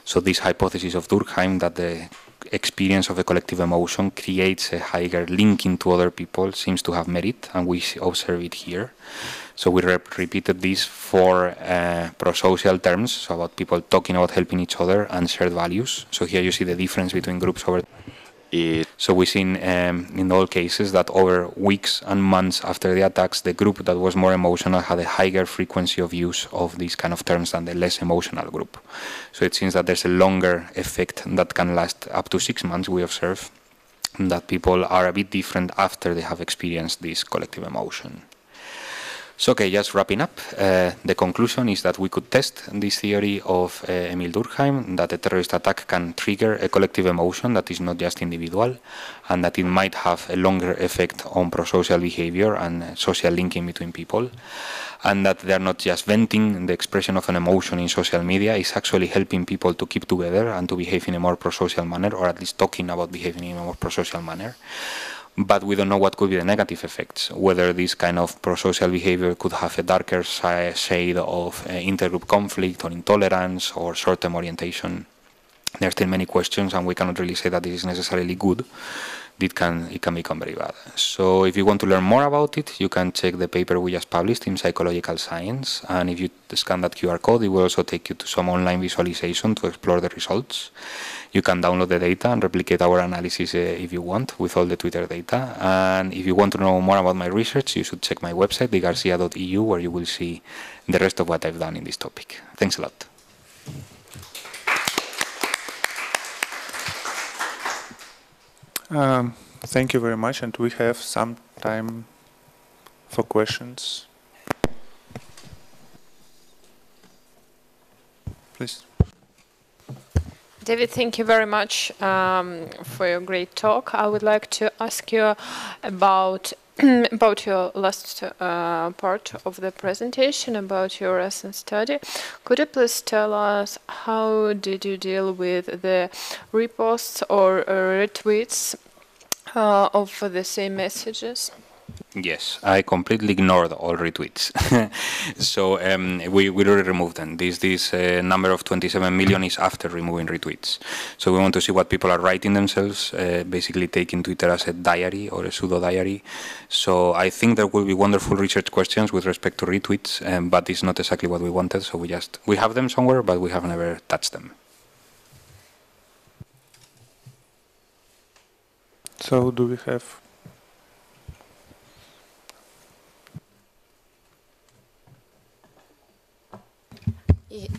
So this hypothesis of Durkheim that the experience of a collective emotion creates a higher linking to other people seems to have merit, and we observe it here. So we repeated this for prosocial terms, so about people talking about helping each other and shared values. So here you see the difference between groups over. So we've seen in all cases that over weeks and months after the attacks, the group that was more emotional had a higher frequency of use of these kind of terms than the less emotional group. So it seems that there's a longer effect that can last up to 6 months, we observe, that people are a bit different after they have experienced this collective emotion. So, okay, just wrapping up, the conclusion is that we could test this theory of Emil Durkheim, that a terrorist attack can trigger a collective emotion that is not just individual, and that it might have a longer effect on prosocial behavior and social linking between people, and that they're not just venting the expression of an emotion in social media, it's actually helping people to keep together and to behave in a more prosocial manner, or at least talking about behaving in a more prosocial manner. But we don't know what could be the negative effects, whether this kind of prosocial behavior could have a darker shade of intergroup conflict or intolerance or short-term orientation. There are still many questions, and we cannot really say that this is necessarily good. It can become very bad. So if you want to learn more about it, you can check the paper we just published in Psychological Science, and if you scan that QR code, it will also take you to some online visualization to explore the results. You can download the data and replicate our analysis if you want, with all the Twitter data. And if you want to know more about my research, you should check my website, digarcia.eu, where you will see the rest of what I've done in this topic. Thanks a lot. Thank you very much, and we have some time for questions. Please. David, thank you very much for your great talk. I would like to ask you about about your last part of the presentation, about your recent study. Could you please tell us how did you deal with the reposts or retweets of the same messages? Yes, I completely ignored all retweets. So we already removed them. This number of 27 million is after removing retweets. So we want to see what people are writing themselves, basically taking Twitter as a diary or a pseudo-diary. So I think there will be wonderful research questions with respect to retweets, but it's not exactly what we wanted. So we have them somewhere, but we have never touched them. So do we have...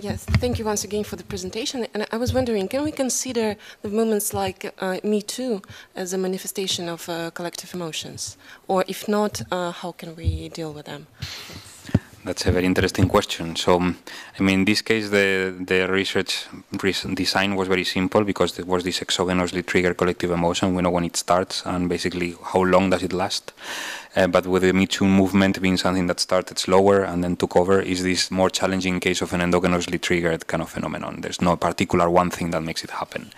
Yes, thank you once again for the presentation. And I was wondering, can we consider the movements like Me Too as a manifestation of collective emotions? Or if not, how can we deal with them? That's a very interesting question. So, I mean, in this case, the research design was very simple because there was this exogenously triggered collective emotion. We know when it starts and basically how long does it last. But with the Me Too movement being something that started slower and then took over, is this more challenging case of an endogenously triggered kind of phenomenon. There's no particular one thing that makes it happen.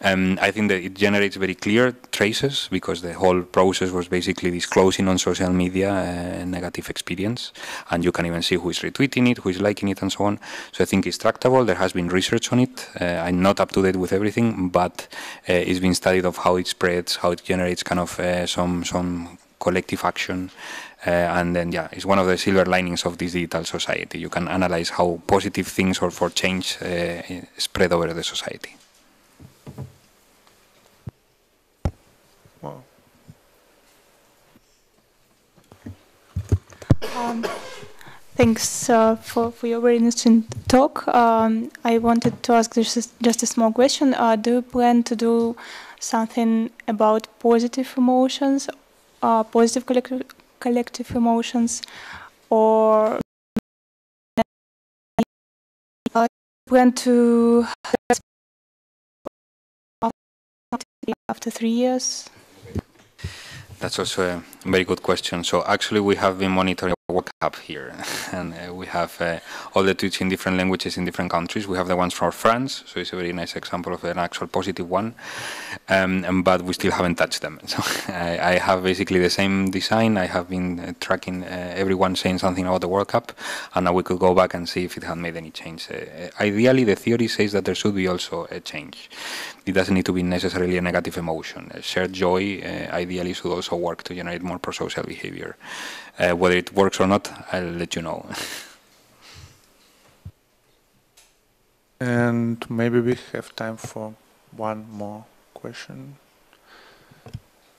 I think that it generates very clear traces because the whole process was basically disclosing on social media a negative experience, and you can even see who is retweeting it, who is liking it, and so on. So I think it's tractable. There has been research on it. I'm not up to date with everything, but it's been studied of how it spreads, how it generates kind of some collective action. And then, yeah, it's one of the silver linings of this digital society. You can analyze how positive things or for change spread over the society. Wow. Thanks for your very interesting talk. I wanted to ask just a small question. Do you plan to do something about positive emotions, positive collective emotions, or plan to after 3 years? That's also a very good question. So actually we have been monitoring our World Cup here, and we have all the tweets in different languages in different countries. We have the ones from France, so it's a very nice example of an actual positive one, but we still haven't touched them. So I have basically the same design. I have been tracking everyone saying something about the World Cup, and now we could go back and see if it had made any change. Ideally, the theory says that there should be also a change. It doesn't need to be necessarily a negative emotion. Shared joy ideally should also work to generate more prosocial behavior. Whether it works or not, I'll let you know. And maybe we have time for one more question.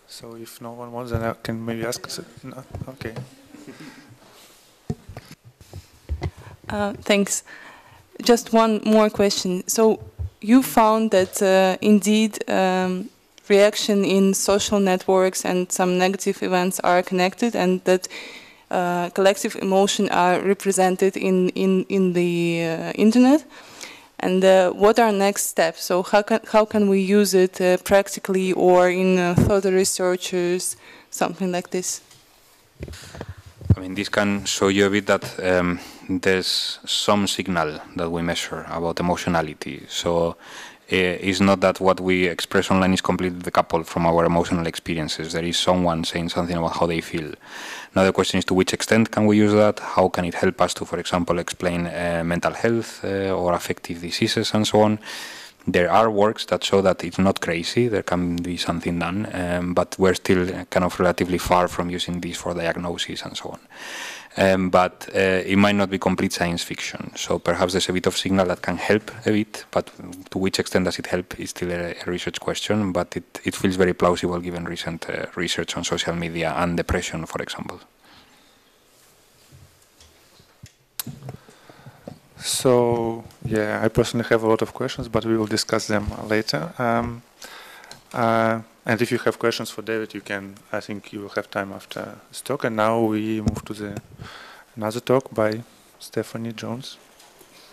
So if no one wants, then I can maybe ask us. No? Okay. Thanks. Just one more question. So you found that indeed reaction in social networks and some negative events are connected, and that collective emotion are represented in the internet. And what are next steps? So how can we use it practically or in further researches, something like this? I mean, this can show you a bit that there's some signal that we measure about emotionality. So it's not that what we express online is completely decoupled from our emotional experiences. There is someone saying something about how they feel. Now the question is, to which extent can we use that? How can it help us to, for example, explain mental health or affective diseases and so on? There are works that show that it's not crazy, there can be something done, but we're still kind of relatively far from using this for diagnosis and so on. But it might not be complete science fiction, so perhaps there's a bit of signal that can help a bit, but to which extent does it help is still a research question, but it feels very plausible given recent research on social media and depression, for example. So, yeah, I personally have a lot of questions, but we will discuss them later. And if you have questions for David, you can, I think you will have time after this talk. And now we move to another talk by Stephanie Jones.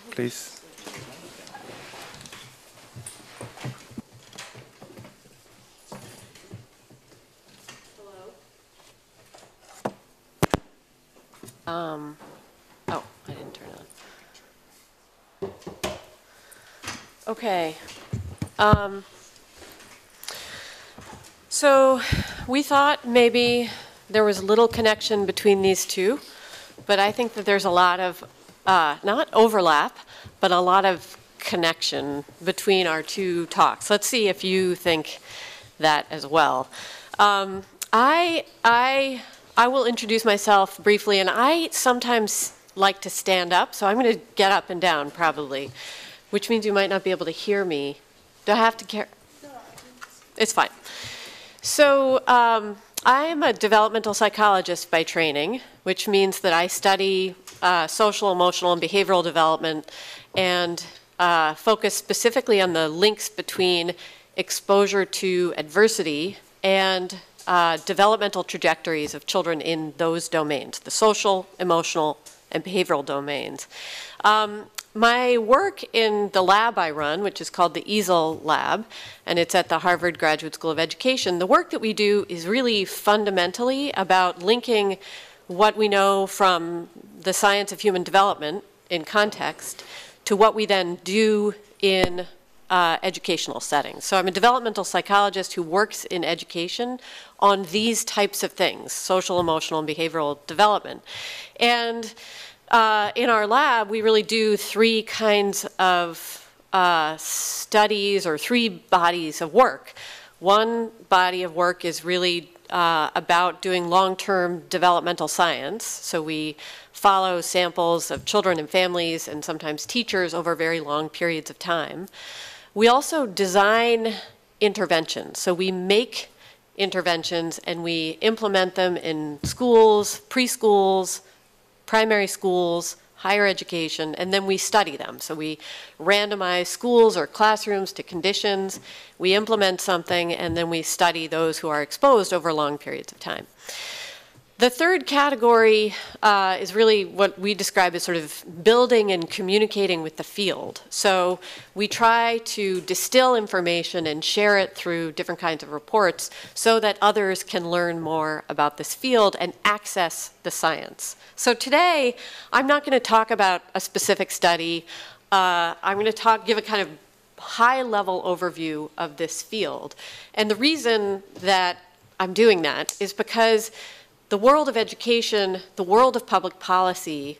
Please. Oh, I didn't turn it on. Okay. So we thought maybe there was little connection between these two, but I think that there's a lot of, not overlap, but a lot of connection between our two talks. Let's see if you think that as well. I will introduce myself briefly, and I sometimes like to stand up, so I'm going to get up and down probably, which means you might not be able to hear me. Do I have to care? It's fine. So I am a developmental psychologist by training, which means that I study social, emotional, and behavioral development and focus specifically on the links between exposure to adversity and developmental trajectories of children in those domains, the social, emotional, and behavioral domains. My work in the lab I run, which is called the EASL Lab, and it's at the Harvard Graduate School of Education, the work that we do is really fundamentally about linking what we know from the science of human development in context to what we then do in educational settings. So I'm a developmental psychologist who works in education on these types of things, social, emotional, and behavioral development. And in our lab, we really do three kinds of studies or three bodies of work. One body of work is really about doing long-term developmental science. So we follow samples of children and families and sometimes teachers over very long periods of time. We also design interventions. So we make interventions and we implement them in schools, preschools, primary schools, higher education, and then we study them. So we randomize schools or classrooms to conditions, we implement something, and then we study those who are exposed over long periods of time. The third category is really what we describe as sort of building and communicating with the field. So we try to distill information and share it through different kinds of reports so that others can learn more about this field and access the science. So today, I'm not going to talk about a specific study. I'm going to give a kind of high-level overview of this field. And the reason that I'm doing that is because the world of education, the world of public policy,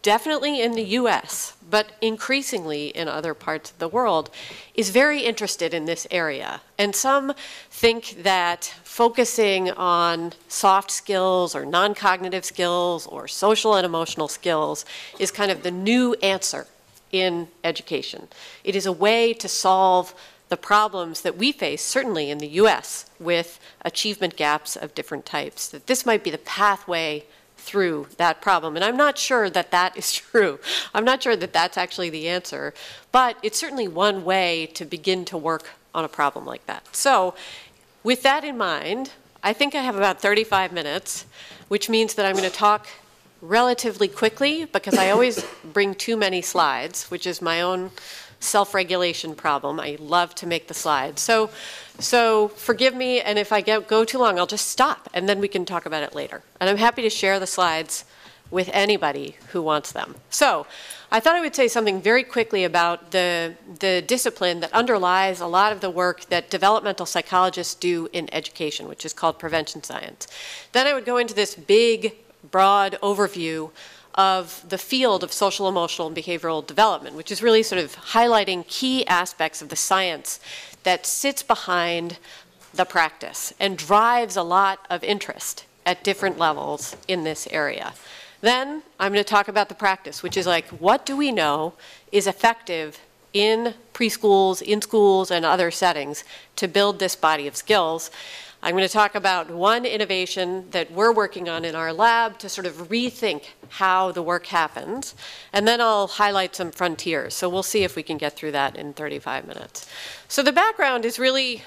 definitely in the US, but increasingly in other parts of the world, is very interested in this area. And some think that focusing on soft skills or non-cognitive skills or social and emotional skills is kind of the new answer in education. It is a way to solve the problems that we face, certainly in the US, with achievement gaps of different types, that this might be the pathway through that problem. And I'm not sure that that is true. I'm not sure that that's actually the answer, but it's certainly one way to begin to work on a problem like that. So with that in mind, I think I have about 35 minutes, which means that I'm going to talk relatively quickly because I always bring too many slides, which is my own self-regulation problem. I love to make the slides. So forgive me, and if I go too long, I'll just stop, and then we can talk about it later. And I'm happy to share the slides with anybody who wants them. So I thought I would say something very quickly about the discipline that underlies a lot of the work that developmental psychologists do in education, which is called prevention science. Then I would go into this big, broad overview of the field of social, emotional, and behavioral development, which is really sort of highlighting key aspects of the science that sits behind the practice and drives a lot of interest at different levels in this area. Then I'm going to talk about the practice, which is like, what do we know is effective in preschools, in schools, and other settings to build this body of skills. I'm going to talk about one innovation that we're working on in our lab to sort of rethink how the work happens. And then I'll highlight some frontiers. So we'll see if we can get through that in 35 minutes. So the background is really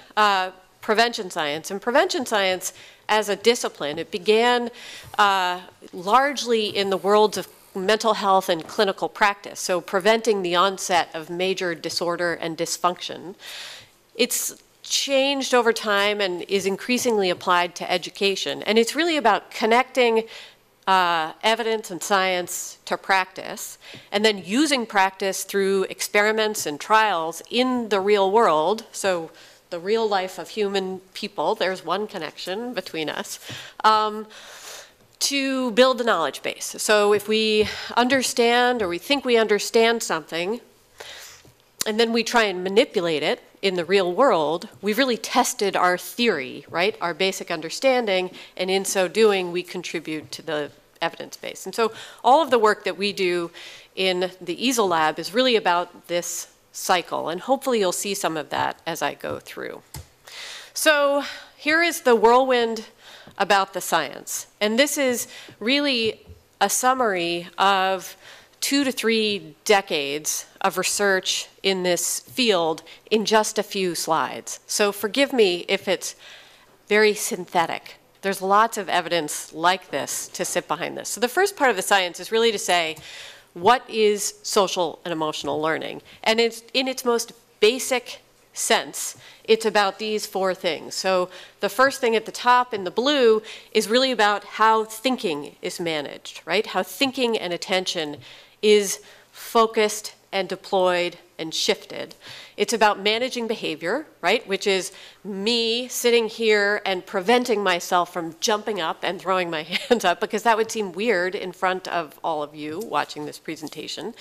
prevention science. And prevention science as a discipline, it began largely in the worlds of mental health and clinical practice. So preventing the onset of major disorder and dysfunction. It's changed over time and is increasingly applied to education. And it's really about connecting evidence and science to practice, and then using practice through experiments and trials in the real world. So the real life of human people, there's one connection between us, to build the knowledge base. So if we understand or we think we understand something, and then we try and manipulate it in the real world, we've really tested our theory, right? Our basic understanding, and in so doing, we contribute to the evidence base. And so all of the work that we do in the EASL lab is really about this cycle, and hopefully you'll see some of that as I go through. So here is the whirlwind about the science. And this is really a summary of 2 to 3 decades of research in this field in just a few slides. So forgive me if it's very synthetic. There's lots of evidence like this to sit behind this. So the first part of the science is really to say, what is social and emotional learning? And it's in its most basic sense, it's about these 4 things. So the first thing at the top in the blue is really about how thinking is managed, right? How thinking and attention is focused and deployed and shifted. It's about managing behavior, right, which is me sitting here and preventing myself from jumping up and throwing my hands up, because that would seem weird in front of all of you watching this presentation.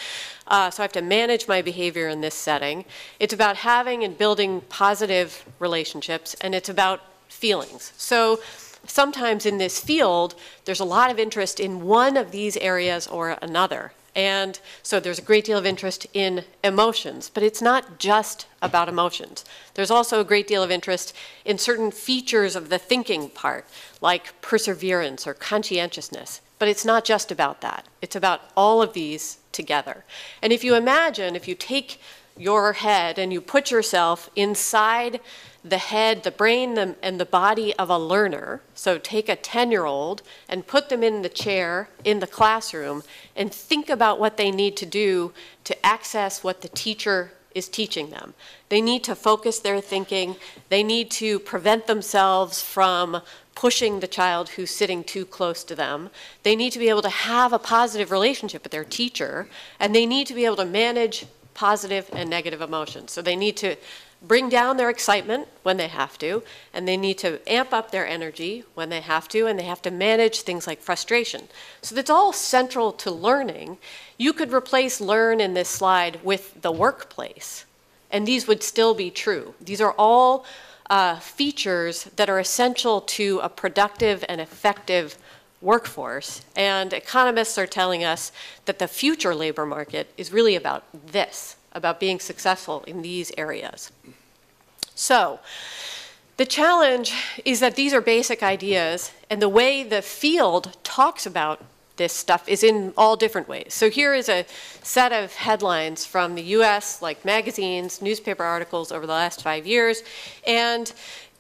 So I have to manage my behavior in this setting. It's about having and building positive relationships, and it's about feelings. So sometimes in this field, there's a lot of interest in one of these areas or another. And so there's a great deal of interest in emotions, but it's not just about emotions. There's also a great deal of interest in certain features of the thinking part, like perseverance or conscientiousness. But it's not just about that. It's about all of these together. And if you imagine, if you take your head and you put yourself inside the head, the brain, and the body of a learner. So take a 10-year-old and put them in the chair in the classroom and think about what they need to do to access what the teacher is teaching them. They need to focus their thinking. They need to prevent themselves from pushing the child who's sitting too close to them. They need to be able to have a positive relationship with their teacher, and they need to be able to manage positive and negative emotions. So they need to bring down their excitement when they have to, and they need to amp up their energy when they have to, and they have to manage things like frustration. So that's all central to learning. You could replace learn in this slide with the workplace, and these would still be true. These are all features that are essential to a productive and effective workforce, and economists are telling us that the future labor market is really about this, about being successful in these areas. So, the challenge is that these are basic ideas, and the way the field talks about this stuff is in all different ways. So here is a set of headlines from the US, like magazines, newspaper articles over the last 5 years, and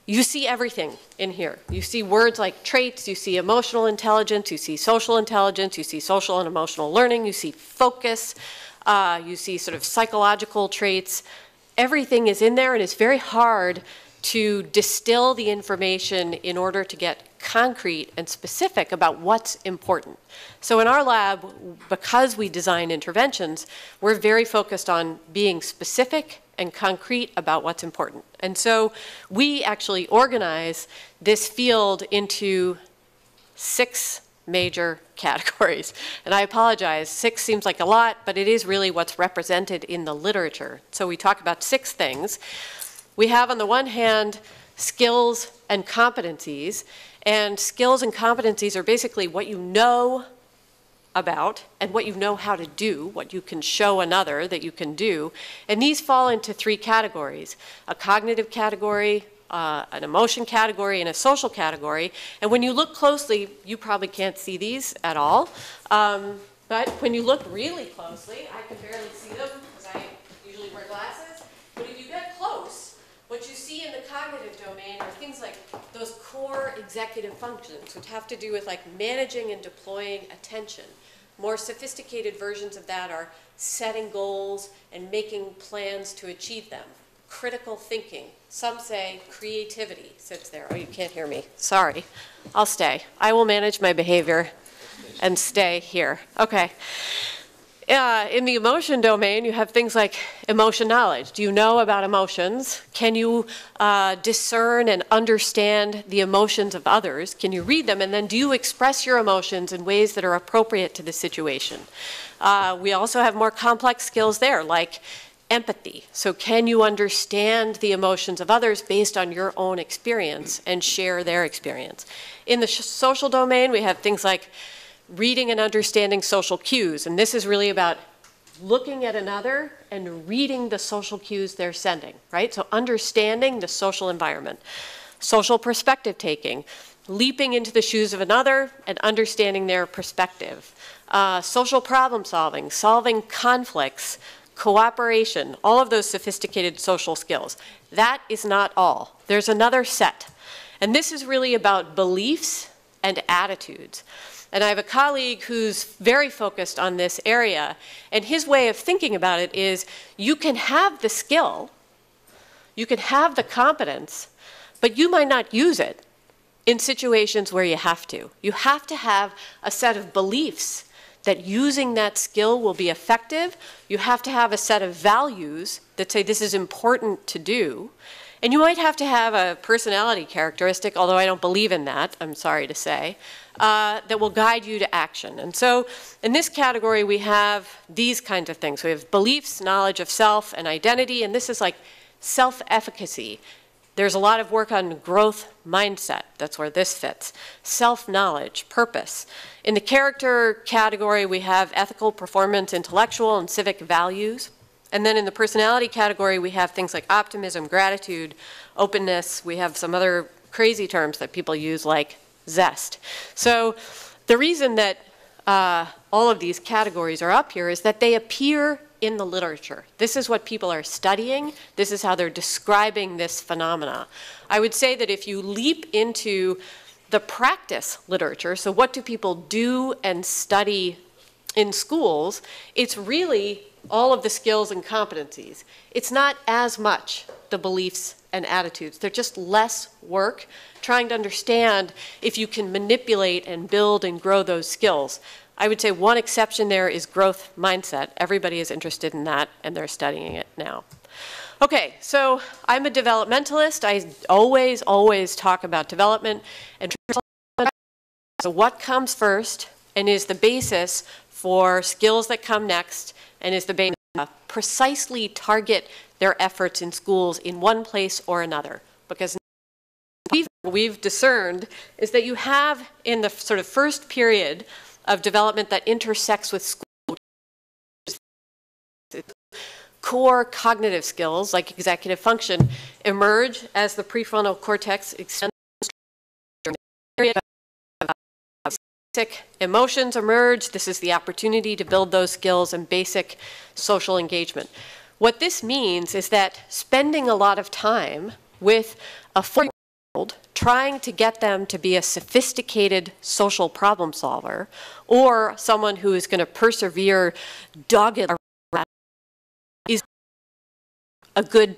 you see everything in here. You see words like traits, you see emotional intelligence, you see social intelligence, you see social and emotional learning, you see focus, you see sort of psychological traits. Everything is in there, and it's very hard to distill the information in order to get concrete and specific about what's important. So in our lab, because we design interventions, we're very focused on being specific and concrete about what's important. And so we actually organize this field into 6 major categories. And I apologize, 6 seems like a lot, but it is really what's represented in the literature. So we talk about 6 things. We have, on the one hand, skills and competencies. And skills and competencies are basically what you know about and what you know how to do, what you can show another that you can do. And these fall into 3 categories: a cognitive category, an emotion category, and a social category. And when you look closely, you probably can't see these at all. But when you look really closely, I can barely see them because I usually wear glasses. But if you get close, what you see in the cognitive domain are things like those core executive functions, which have to do with like managing and deploying attention. More sophisticated versions of that are setting goals and making plans to achieve them. Critical thinking. Some say creativity sits there. Oh, you can't hear me. Sorry. I'll stay. I will manage my behavior and stay here. Okay. In the emotion domain, you have things like emotion knowledge. Do you know about emotions? Can you discern and understand the emotions of others? Can you read them? And then do you express your emotions in ways that are appropriate to the situation? We also have more complex skills there, like empathy. So can you understand the emotions of others based on your own experience and share their experience? In the social domain, we have things like reading and understanding social cues. And this is really about looking at another and reading the social cues they're sending, right? So understanding the social environment. Social perspective taking, leaping into the shoes of another and understanding their perspective. Social problem solving, solving conflicts, cooperation, all of those sophisticated social skills. That is not all. There's another set. And this is really about beliefs and attitudes. And I have a colleague who's very focused on this area, and his way of thinking about it is you can have the skill, you can have the competence, but you might not use it in situations where you have to. You have to have a set of beliefs that using that skill will be effective, you have to have a set of values that say this is important to do. And you might have to have a personality characteristic, although I don't believe in that, I'm sorry to say, that will guide you to action. And so in this category, we have these kinds of things. We have beliefs, knowledge of self, and identity, and this is like self-efficacy. There's a lot of work on growth mindset. That's where this fits. Self-knowledge, purpose. In the character category, we have ethical, performance, intellectual, and civic values. And then in the personality category, we have things like optimism, gratitude, openness. We have some other crazy terms that people use like zest. So the reason that all of these categories are up here is that they appear in the literature. This is what people are studying. This is how they're describing this phenomena. I would say that if you leap into the practice literature, so what do people do and study in schools, it's really all of the skills and competencies. It's not as much the beliefs and attitudes. They're just less work trying to understand if you can manipulate and build and grow those skills. I would say one exception there is growth mindset. Everybody is interested in that, and they're studying it now. Okay, so I'm a developmentalist. I always talk about development. And so what comes first and is the basis for skills that come next and is the basis to precisely target their efforts in schools in one place or another. Because what we've discerned is that you have in the sort of first period of development that intersects with school, core cognitive skills like executive function emerge as the prefrontal cortex extends. Basic emotions emerge. This is the opportunity to build those skills and basic social engagement. What this means is that spending a lot of time with a 4-year-old trying to get them to be a sophisticated social problem solver or someone who is going to persevere doggedly is a good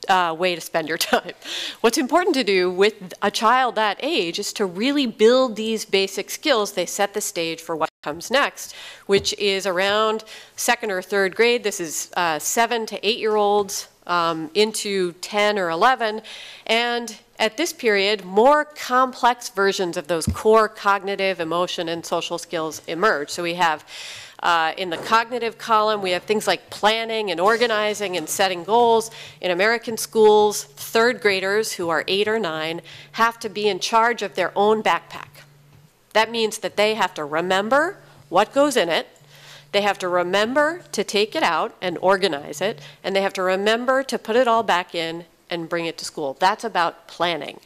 way to spend your time. What's important to do with a child that age is to really build these basic skills. They set the stage for what comes next, which is around 2nd or 3rd grade. This is 7 to 8-year-olds into 10 or 11. And at this period, more complex versions of those core cognitive, emotion, and social skills emerge. So we have in the cognitive column, we have things like planning and organizing and setting goals. In American schools, 3rd graders who are 8 or 9 have to be in charge of their own backpack. That means that they have to remember what goes in it. They have to remember to take it out and organize it. And they have to remember to put it all back in and bring it to school. That's about planning.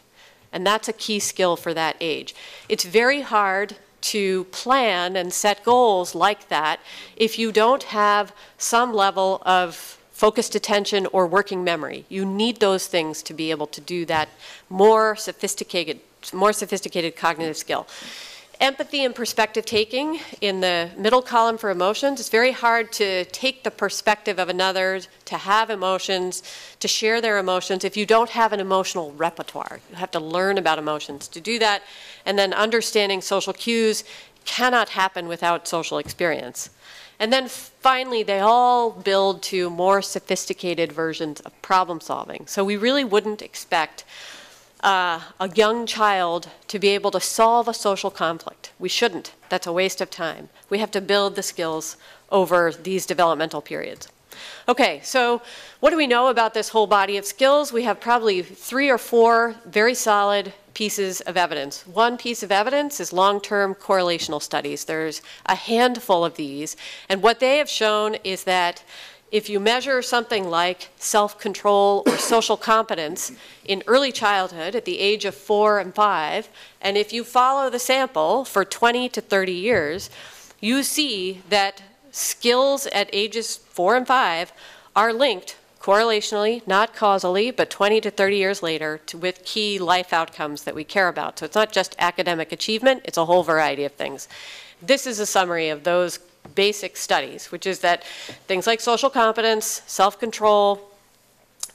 And that's a key skill for that age. It's very hard to plan and set goals like that if you don't have some level of focused attention or working memory. You need those things to be able to do that more sophisticated cognitive skill. Empathy and perspective taking in the middle column for emotions. It's very hard to take the perspective of another, to have emotions, to share their emotions if you don't have an emotional repertoire. You have to learn about emotions to do that. And then understanding social cues cannot happen without social experience. And then finally, they all build to more sophisticated versions of problem solving. So we really wouldn't expect a young child to be able to solve a social conflict. We shouldn't. That's a waste of time. We have to build the skills over these developmental periods. Okay, so what do we know about this whole body of skills? We have probably 3 or 4 very solid pieces of evidence. One piece of evidence is long-term correlational studies. There's a handful of these, and what they have shown is that if you measure something like self-control or social competence in early childhood at the age of 4 and 5, and if you follow the sample for 20 to 30 years, you see that skills at ages 4 and 5 are linked correlationally, not causally, but 20 to 30 years later with key life outcomes that we care about. So it's not just academic achievement, it's a whole variety of things. This is a summary of those basic studies, which is that things like social competence, self-control,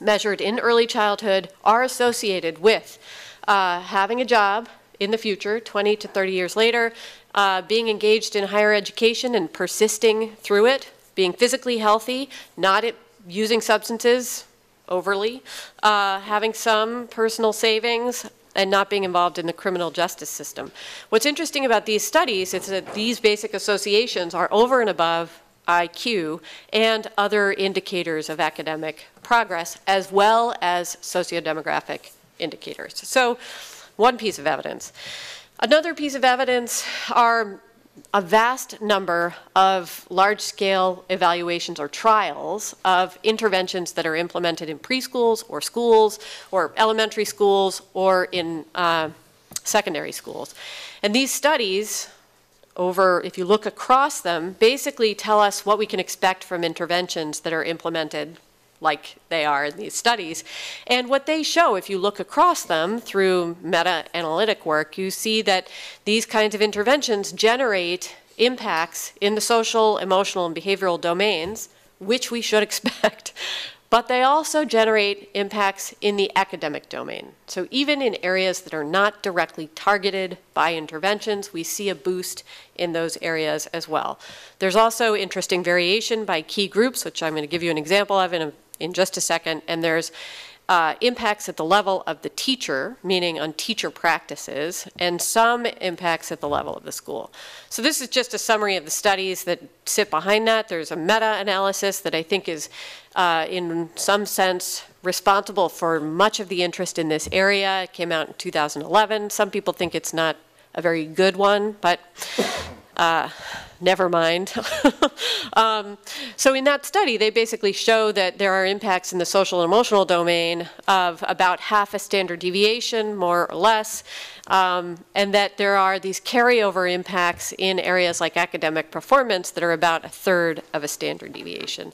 measured in early childhood, are associated with having a job in the future, 20 to 30 years later, being engaged in higher education and persisting through it, being physically healthy, not using substances overly, having some personal savings, and not being involved in the criminal justice system. What's interesting about these studies is that these basic associations are over and above IQ and other indicators of academic progress, as well as sociodemographic indicators. So, one piece of evidence. Another piece of evidence are a vast number of large-scale evaluations or trials of interventions that are implemented in preschools or schools or elementary schools or in secondary schools. And these studies, if you look across them, basically tell us what we can expect from interventions that are implemented like they are in these studies. And what they show, if you look across them through meta-analytic work, you see that these kinds of interventions generate impacts in the social, emotional, and behavioral domains, which we should expect. But they also generate impacts in the academic domain. So even in areas that are not directly targeted by interventions, we see a boost in those areas as well. There's also interesting variation by key groups, which I'm going to give you an example of in just a second, and there's impacts at the level of the teacher, meaning on teacher practices, and some impacts at the level of the school. So this is just a summary of the studies that sit behind that. There's a meta-analysis that I think is, in some sense, responsible for much of the interest in this area. It came out in 2011. Some people think it's not a very good one, but never mind. So in that study, they basically show that there are impacts in the social and emotional domain of about half a standard deviation, more or less, and that there are these carryover impacts in areas like academic performance that are about a third of a standard deviation.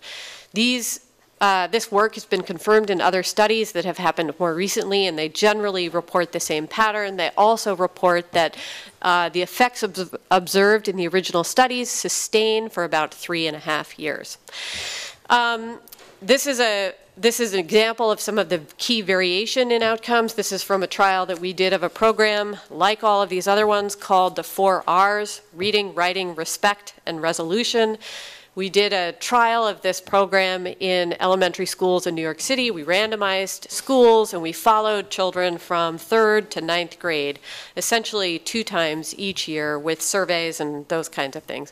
This work has been confirmed in other studies that have happened more recently, and they generally report the same pattern. They also report that the effects observed in the original studies sustain for about 3.5 years. This is an example of some of the key variation in outcomes. This is from a trial that we did of a program, like all of these other ones, called the 4 R's: reading, writing, respect, and resolution. We did a trial of this program in elementary schools in New York City. We randomized schools and we followed children from 3rd to 9th grade, essentially 2 times each year with surveys and those kinds of things.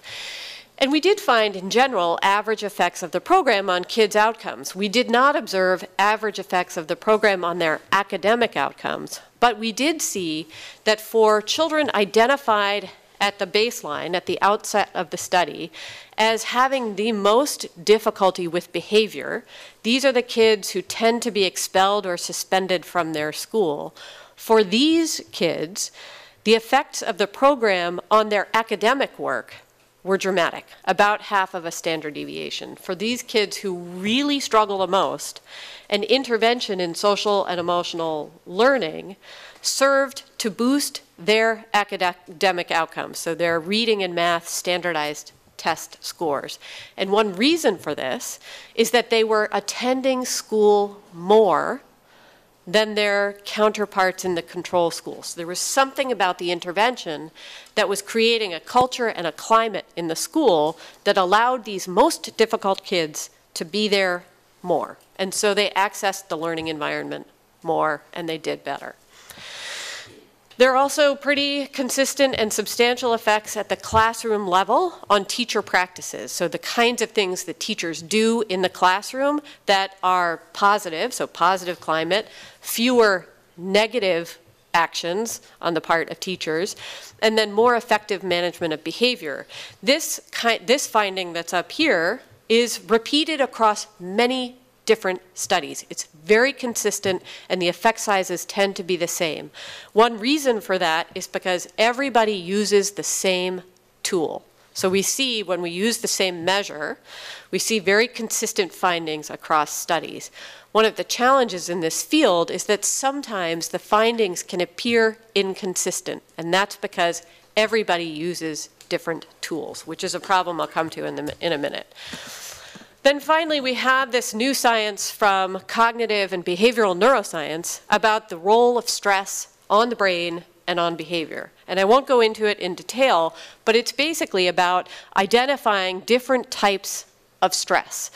And we did find, in general, average effects of the program on kids' outcomes. We did not observe average effects of the program on their academic outcomes, but we did see that for children identified at the baseline, at the outset of the study, as having the most difficulty with behavior. These are the kids who tend to be expelled or suspended from their school. For these kids, the effects of the program on their academic work were dramatic, about half of a standard deviation. For these kids who really struggle the most, an intervention in social and emotional learning served to boost their academic outcomes, so their reading and math standardized test scores. And one reason for this is that they were attending school more than their counterparts in the control schools. There was something about the intervention that was creating a culture and a climate in the school that allowed these most difficult kids to be there more. And so they accessed the learning environment more and they did better. There are also pretty consistent and substantial effects at the classroom level on teacher practices. So the kinds of things that teachers do in the classroom that are positive, so positive climate, fewer negative actions on the part of teachers, and then more effective management of behavior. This finding that's up here is repeated across many different studies. It's very consistent and the effect sizes tend to be the same. One reason for that is because everybody uses the same tool. So we see when we use the same measure, we see very consistent findings across studies. One of the challenges in this field is that sometimes the findings can appear inconsistent, and that's because everybody uses different tools, which is a problem I'll come to in a minute. Then finally, we have this new science from cognitive and behavioral neuroscience about the role of stress on the brain and on behavior. And I won't go into it in detail, but it's basically about identifying different types of stress.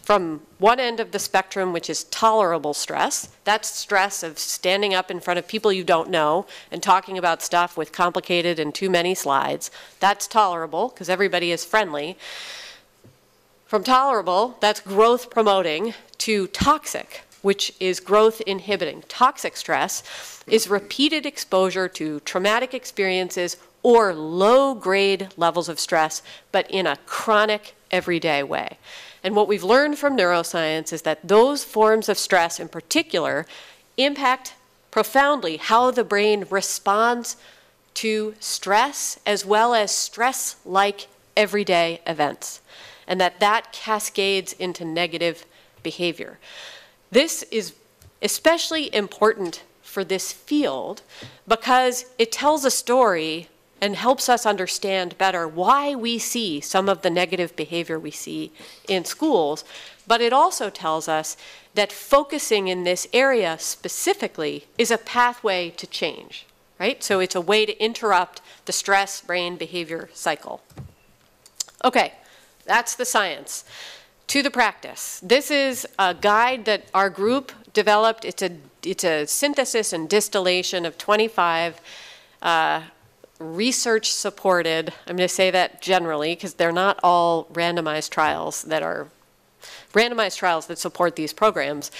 From one end of the spectrum, which is tolerable stress. That's stress of standing up in front of people you don't know and talking about stuff with complicated and too many slides. That's tolerable, because everybody is friendly. From tolerable, that's growth promoting, to toxic, which is growth inhibiting. Toxic stress is repeated exposure to traumatic experiences or low-grade levels of stress, but in a chronic, everyday way. And what we've learned from neuroscience is that those forms of stress in particular impact profoundly how the brain responds to stress as well as stress-like everyday events, and that cascades into negative behavior. This is especially important for this field because it tells a story and helps us understand better why we see some of the negative behavior we see in schools, but it also tells us that focusing in this area specifically is a pathway to change, right? So it's a way to interrupt the stress brain behavior cycle. Okay, that's the science. To the practice. This is a guide that our group developed. It's a synthesis and distillation of 25 research-supported, I'm going to say that generally because they're not all randomized trials that support these programs.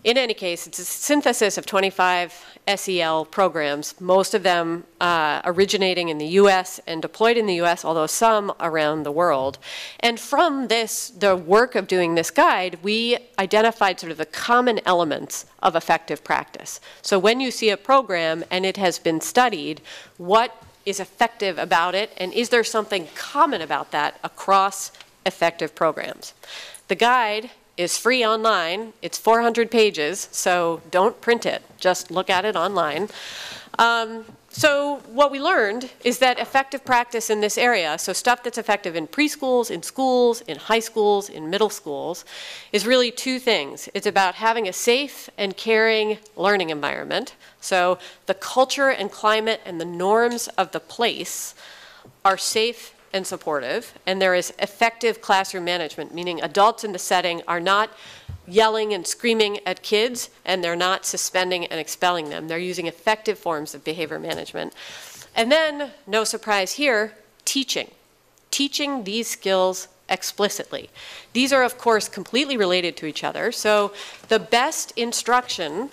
In any case, it's a synthesis of 25 SEL programs, most of them originating in the US and deployed in the US, although some around the world. And from this, the work of doing this guide, we identified sort of the common elements of effective practice. So when you see a program and it has been studied, what is effective about it, and is there something common about that across effective programs? The guide is free online. It's 400 pages, so don't print it. Just look at it online. So what we learned is that effective practice in this area, so stuff that's effective in preschools, in schools, in high schools, in middle schools, is really two things. It's about having a safe and caring learning environment. So the culture and climate and the norms of the place are safe and supportive, and there is effective classroom management, meaning adults in the setting are not yelling and screaming at kids, and they're not suspending and expelling them. They're using effective forms of behavior management. And then, no surprise here, teaching. Teaching these skills explicitly. These are, of course, completely related to each other, so the best instruction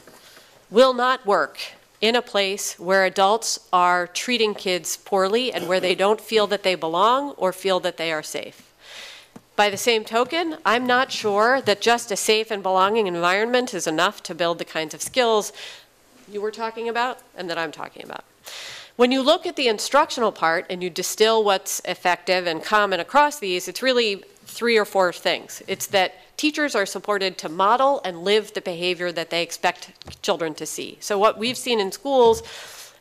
will not work in a place where adults are treating kids poorly and where they don't feel that they belong or feel that they are safe. By the same token, I'm not sure that just a safe and belonging environment is enough to build the kinds of skills you were talking about and that I'm talking about. When you look at the instructional part and you distill what's effective and common across these, it's really 3 or 4 things. It's that teachers are supported to model and live the behavior that they expect children to see. So what we've seen in schools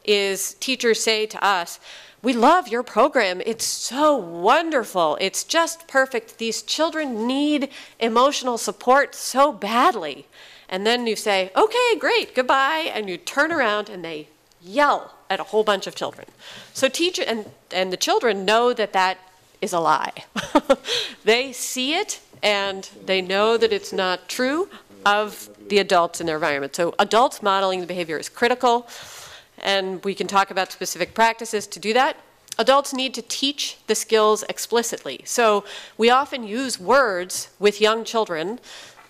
is teachers say to us, "We love your program. It's so wonderful. It's just perfect. These children need emotional support so badly." And then you say, "Okay, great, goodbye," and you turn around and they yell at a whole bunch of children. So and the children know that that is a lie. They see it and they know that it's not true of the adults in their environment. So adults modeling the behavior is critical, and we can talk about specific practices to do that. Adults need to teach the skills explicitly. So we often use words with young children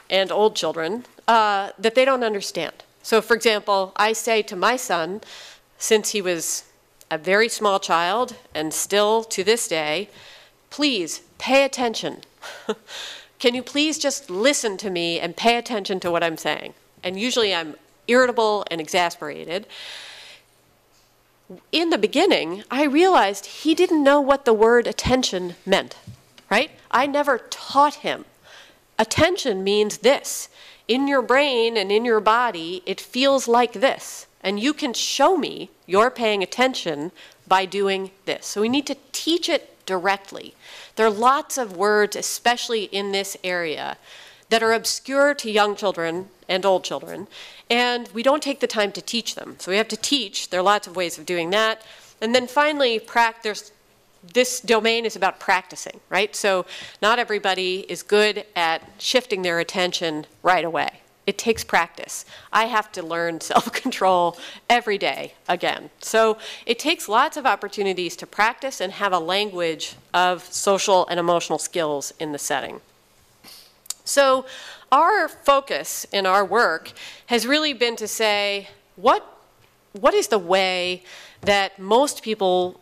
and old children that they don't understand. So for example, I say to my son, since he was a very small child and still to this day, "Please pay attention. Can you please just listen to me and pay attention to what I'm saying?" And usually I'm irritable and exasperated. In the beginning, I realized he didn't know what the word attention meant, right? I never taught him. Attention means this. In your brain and in your body, it feels like this. And you can show me you're paying attention by doing this. So we need to teach it directly. There are lots of words, especially in this area, that are obscure to young children and old children, and we don't take the time to teach them. So we have to teach. There are lots of ways of doing that. And then finally, this domain is about practicing, right? So not everybody is good at shifting their attention right away. It takes practice. I have to learn self-control every day again. So it takes lots of opportunities to practice and have a language of social and emotional skills in the setting. So our focus in our work has really been to say, what is the way that most people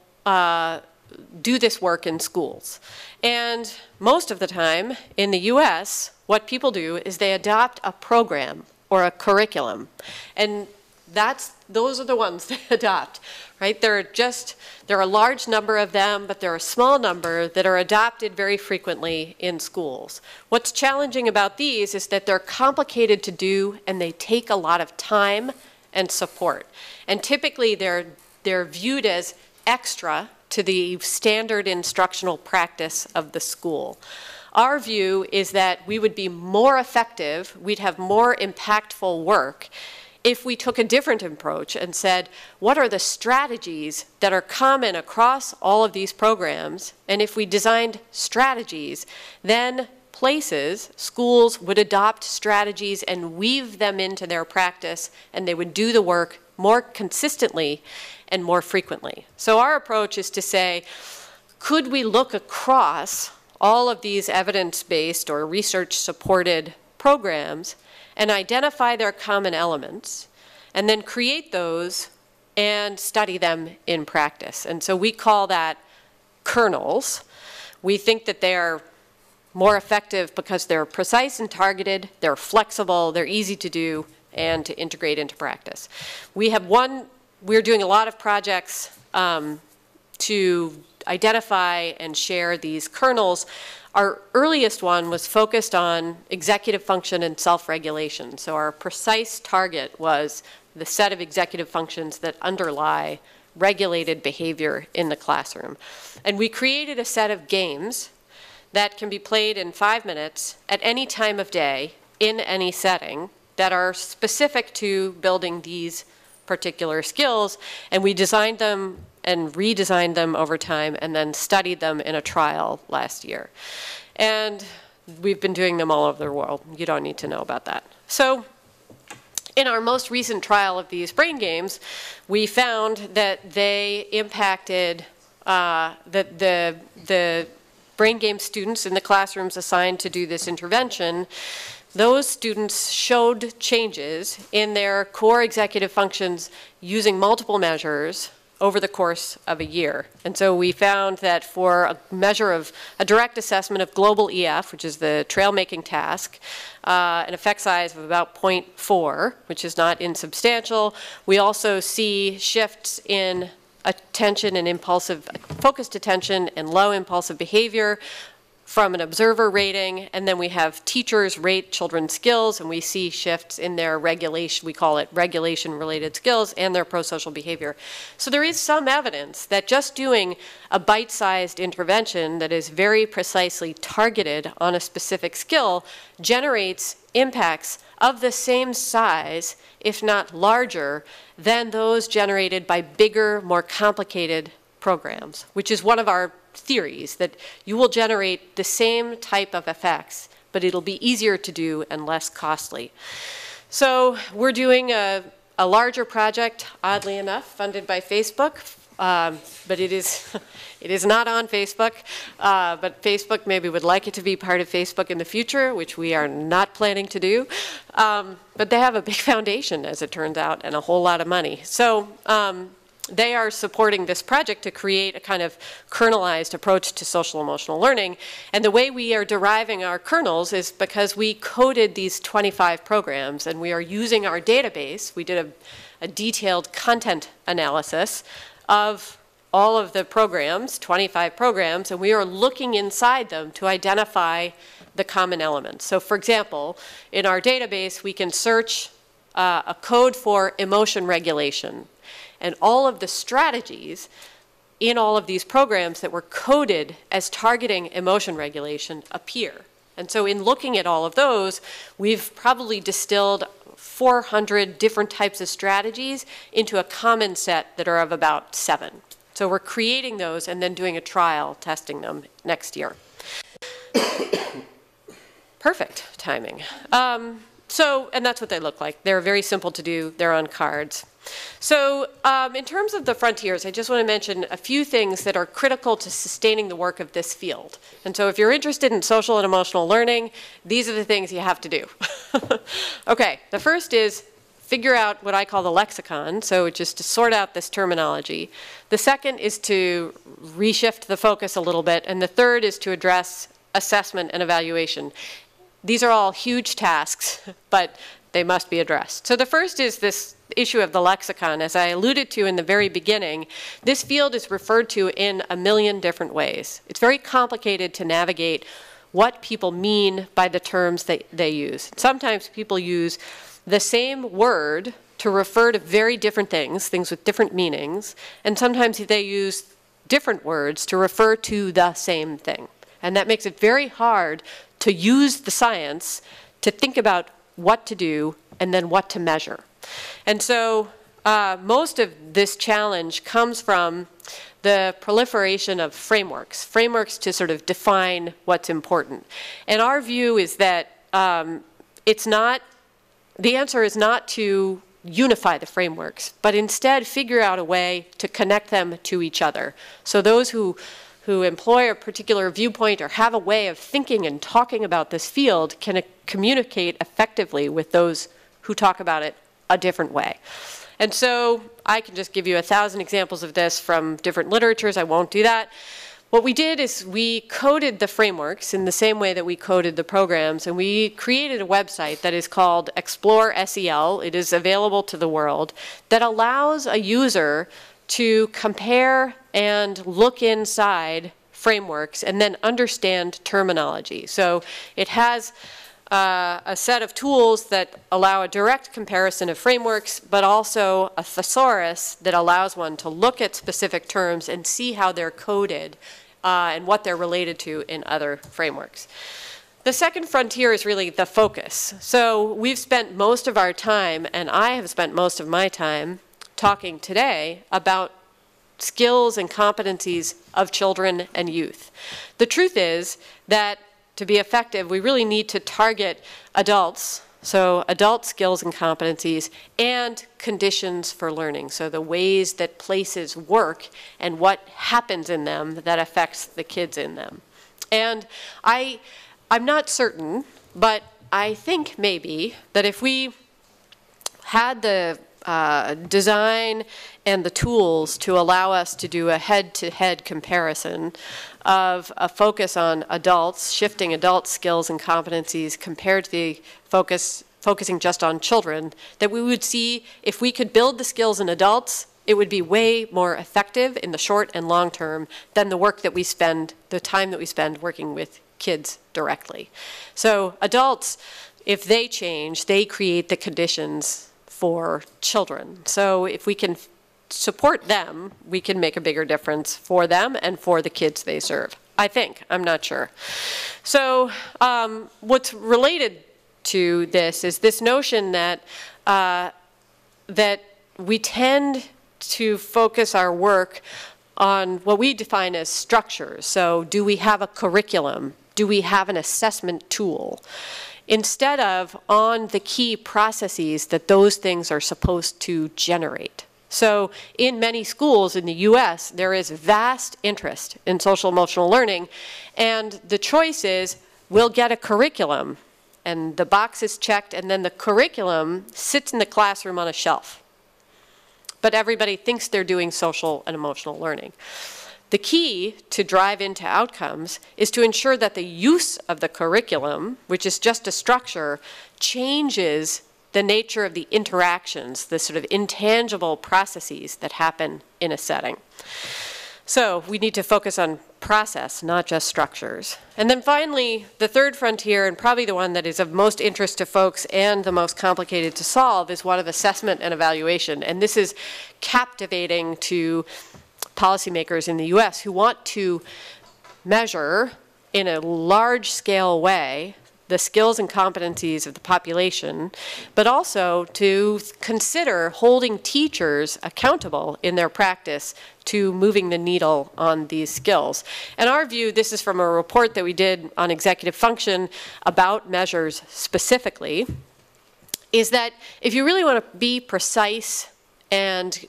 do this work in schools? And most of the time in the US, what people do is they adopt a program or a curriculum. And those are the ones they adopt, right? There are a large number of them, but there are a small number that are adopted very frequently in schools. What's challenging about these is that they're complicated to do and they take a lot of time and support. And typically they're viewed as extra to the standard instructional practice of the school. Our view is that we would be more effective, we'd have more impactful work if we took a different approach and said, what are the strategies that are common across all of these programs? And if we designed strategies, then schools would adopt strategies and weave them into their practice, and they would do the work more consistently and more frequently. So our approach is to say, could we look across all of these evidence-based or research-supported programs and identify their common elements, and then create those and study them in practice? And so we call that kernels. We think that they are more effective because they're precise and targeted, they're flexible, they're easy to do, and to integrate into practice. We're doing a lot of projects to identify and share these kernels. Our earliest one was focused on executive function and self-regulation. So our precise target was the set of executive functions that underlie regulated behavior in the classroom. And we created a set of games that can be played in 5 minutes at any time of day in any setting that are specific to building these particular skills, and we designed them and redesigned them over time and then studied them in a trial last year. And we've been doing them all over the world. You don't need to know about that. So in our most recent trial of these brain games, we found that they impacted the brain game students in the classrooms assigned to do this intervention. Those students showed changes in their core executive functions using multiple measures over the course of a year. And so we found that for a measure of a direct assessment of global EF, which is the trail-making task, an effect size of about 0.4, which is not insubstantial. We also see shifts in attention and focused attention and low impulsive behavior from an observer rating, and then we have teachers rate children's skills, and we see shifts in their regulation, we call it regulation-related skills, and their pro-social behavior. So there is some evidence that just doing a bite-sized intervention that is very precisely targeted on a specific skill generates impacts of the same size, if not larger, than those generated by bigger, more complicated programs, which is one of our theories, that you will generate the same type of effects, but it'll be easier to do and less costly. So we're doing a larger project, oddly enough, funded by Facebook, but it is not on Facebook, but Facebook maybe would like it to be part of Facebook in the future, which we are not planning to do. But they have a big foundation, as it turns out, and a whole lot of money. So they are supporting this project to create a kind of kernelized approach to social emotional learning. And the way we are deriving our kernels is because we coded these 25 programs, and we are using our database. We did a detailed content analysis of all of the programs, 25 programs, and we are looking inside them to identify the common elements. So for example, in our database, we can search a code for emotion regulation. And all of the strategies in all of these programs that were coded as targeting emotion regulation appear. And so in looking at all of those, we've probably distilled 400 different types of strategies into a common set that are of about 7. So we're creating those and then doing a trial, testing them next year. Perfect timing. And that's what they look like. They're very simple to do. They're on cards. So in terms of the frontiers, I just want to mention a few things that are critical to sustaining the work of this field. And so if you're interested in social and emotional learning, these are the things you have to do. Okay, the first is figure out what I call the lexicon, so just to sort out this terminology. The second is to reshift the focus a little bit, and the third is to address assessment and evaluation. These are all huge tasks, but they must be addressed. So the first is this issue of the lexicon. As I alluded to in the very beginning, this field is referred to in a million different ways. It's very complicated to navigate what people mean by the terms that they use. Sometimes people use the same word to refer to very different things with different meanings, and sometimes they use different words to refer to the same thing. And that makes it very hard to use the science to think about what to do and then what to measure. And so most of this challenge comes from the proliferation of frameworks to sort of define what's important. And our view is that the answer is not to unify the frameworks, but instead figure out a way to connect them to each other. So those who employ a particular viewpoint or have a way of thinking and talking about this field can communicate effectively with those who talk about it a different way. And so I can just give you 1,000 examples of this from different literatures. I won't do that. What we did is we coded the frameworks in the same way that we coded the programs, and we created a website that is called Explore SEL. It is available to the world, that allows a user to compare and look inside frameworks and then understand terminology. So it has a set of tools that allow a direct comparison of frameworks, but also a thesaurus that allows one to look at specific terms and see how they're coded and what they're related to in other frameworks. The second frontier is really the focus. So we've spent most of our time, and I have spent most of my time, talking today about skills and competencies of children and youth. The truth is that to be effective, we really need to target adults, so adult skills and competencies, and conditions for learning, so the ways that places work and what happens in them that affects the kids in them. And I'm not certain, but I think maybe that if we had the design and the tools to allow us to do a head-to-head comparison of a focus on adults, shifting adult skills and competencies compared to the focusing just on children, that we would see if we could build the skills in adults, it would be way more effective in the short and long term than the work that we spend, the time that we spend working with kids directly. So adults, if they change, they create the conditions for children. So if we can support them, we can make a bigger difference for them and for the kids they serve. I think. I'm not sure. So what's related to this is this notion that that we tend to focus our work on what we define as structures. So do we have a curriculum? Do we have an assessment tool? Instead of on the key processes that those things are supposed to generate. So in many schools in the US, there is vast interest in social emotional learning, and the choice is we'll get a curriculum, and the box is checked, and then the curriculum sits in the classroom on a shelf. But everybody thinks they're doing social and emotional learning. The key to drive into outcomes is to ensure that the use of the curriculum, which is just a structure, changes the nature of the interactions, the sort of intangible processes that happen in a setting. So we need to focus on process, not just structures. And then finally, the third frontier, and probably the one that is of most interest to folks and the most complicated to solve, is one of assessment and evaluation. And this is captivating to policymakers in the US who want to measure in a large-scale way the skills and competencies of the population, but also to consider holding teachers accountable in their practice to moving the needle on these skills. In our view, this is from a report that we did on executive function about measures specifically, is that if you really want to be precise and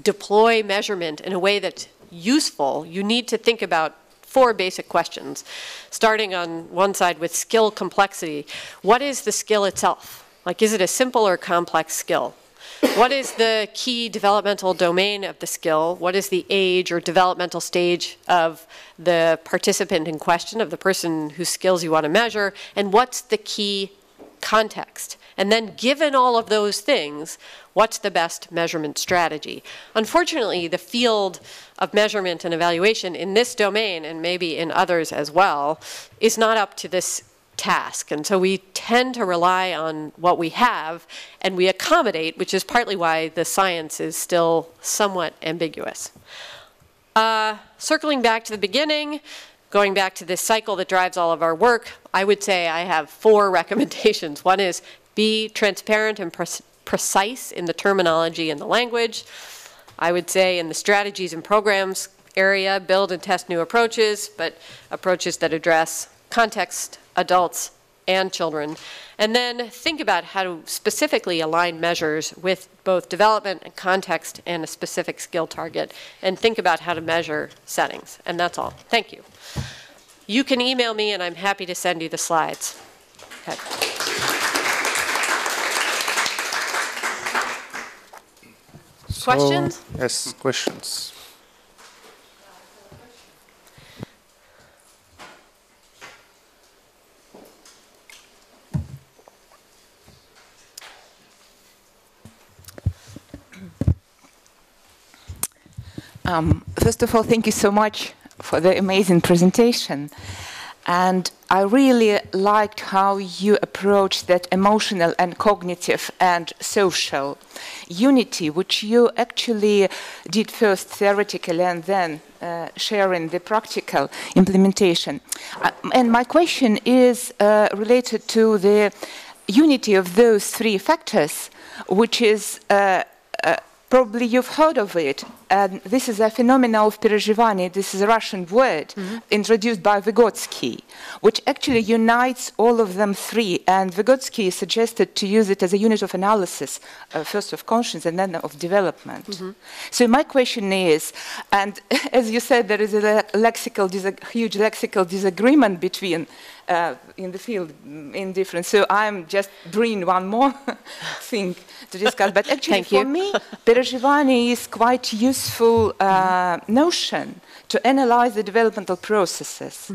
deploy measurement in a way that's useful, you need to think about 4 basic questions, starting on one side with skill complexity. What is the skill itself? Like, is it a simple or complex skill? What is the key developmental domain of the skill? What is the age or developmental stage of the participant in question, of the person whose skills you want to measure? And what's the key context? And then, given all of those things, what's the best measurement strategy? Unfortunately, the field of measurement and evaluation in this domain, and maybe in others as well, is not up to this task. And so we tend to rely on what we have, and we accommodate, which is partly why the science is still somewhat ambiguous. Circling back to the beginning, going back to this cycle that drives all of our work, I would say I have 4 recommendations. One is be transparent and precise in the terminology and the language. I would say in the strategies and programs area, build and test new approaches, but approaches that address context, adults, and children. And then think about how to specifically align measures with both development and context and a specific skill target, and think about how to measure settings. And that's all. Thank you. You can email me, and I'm happy to send you the slides. Okay. Questions? Yes, questions. First of all, thank you so much for the amazing presentation. And I really liked how you approached that emotional and cognitive and social unity, which you actually did first theoretically and then sharing the practical implementation. And my question is related to the unity of those 3 factors, which is probably you've heard of it. And this is a phenomenon of переживание. This is a Russian word introduced by Vygotsky, which actually unites all of them 3. And Vygotsky suggested to use it as a unit of analysis, first of conscience and then of development. So my question is, and as you said, there is a huge lexical disagreement between in the field in different. So I'm just bringing one more thing to discuss. But actually, for me, переживание is quite useful notion to analyze the developmental processes.